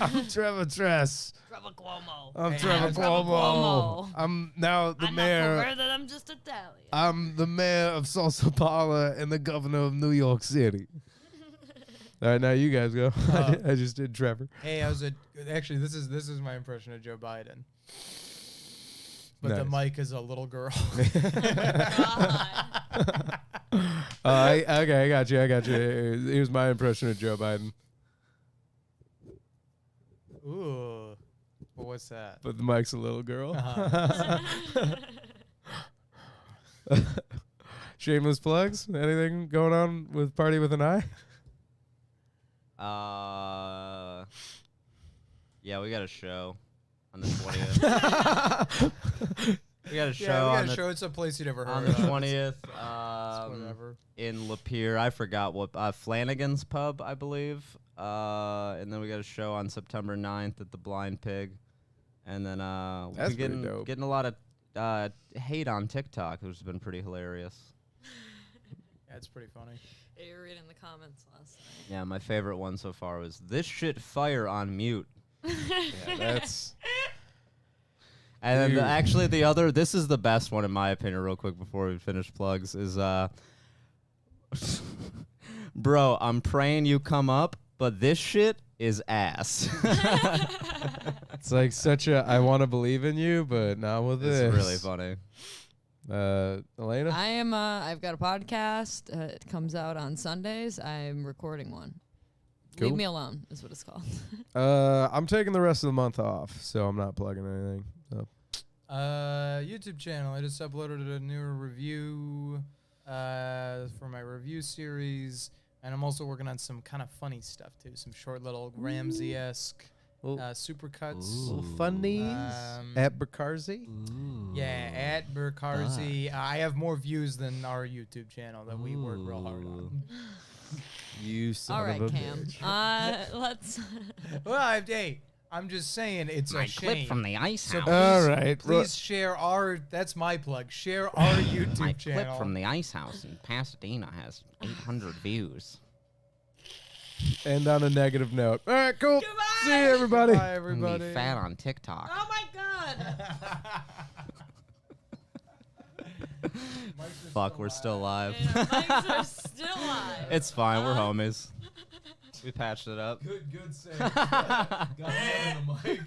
I'm Trevor Tress. Trevor Cuomo. I'm Hey, Trevor I'm Trevor Cuomo. Cuomo. I'm now the I'm mayor. not perverted, I'm just Italian. I'm the mayor of Salsa Parla and the governor of New York City. All right, now you guys go. I just did Trevor. Hey, actually this is my impression of Joe Biden. But the Nice. mic is a little girl. God. Okay, I got you. Here's my impression of Joe Biden. Ooh. Well, what's that? But the mic's a little girl. Shameless plugs? Anything going on with Party with an Eye? yeah, we got a show on the 20th. We got a show Yeah, we on got a the show. It's a place you never heard on the of. 20th. Whatever. In Lapeer. I forgot what Flanagan's Pub, I believe. And then we got a show on September 9th at the Blind Pig. And then we've That's been pretty dope. getting a lot of hate on TikTok, which has been pretty hilarious. Yeah, it's pretty funny. Yeah, you were reading the comments last night. Yeah, my favorite one so far was "This shit fire on mute." Yeah, that's And then Dude. actually the other, this is the best one in my opinion, real quick before we finish plugs, is bro, I'm praying you come up, but this shit is ass. it's like such a I want to believe in you, but not with this. It's really funny. Elena? I am. I've got a podcast. It comes out on Sundays. I'm recording one. Cool. Leave Me Alone is what it's called. I'm taking the rest of the month off, so I'm not plugging anything. So. YouTube channel. I just uploaded a new review for my review series, and I'm also working on some kind of funny stuff too. Some short little Ramsey-esque supercuts. Funnies at Burkarzi. Yeah, at Burkarzi. I have more views than our YouTube channel that we work real hard on. You son All right, of a Cam. bitch. Let's. Well, hey, I'm just saying it's a shame. the ice So house. All right. Please share our. That's my plug. Share our YouTube My channel. clip from the ice house in Pasadena has 800 views. End on a negative note. All right, cool. Goodbye. See you, everybody. Bye, And be everybody. fat on TikTok. Oh my God. Fuck, we're still live. Yeah, mics are still live. It's fine, we're homies. We patched it up. Good save. Got that on the mic.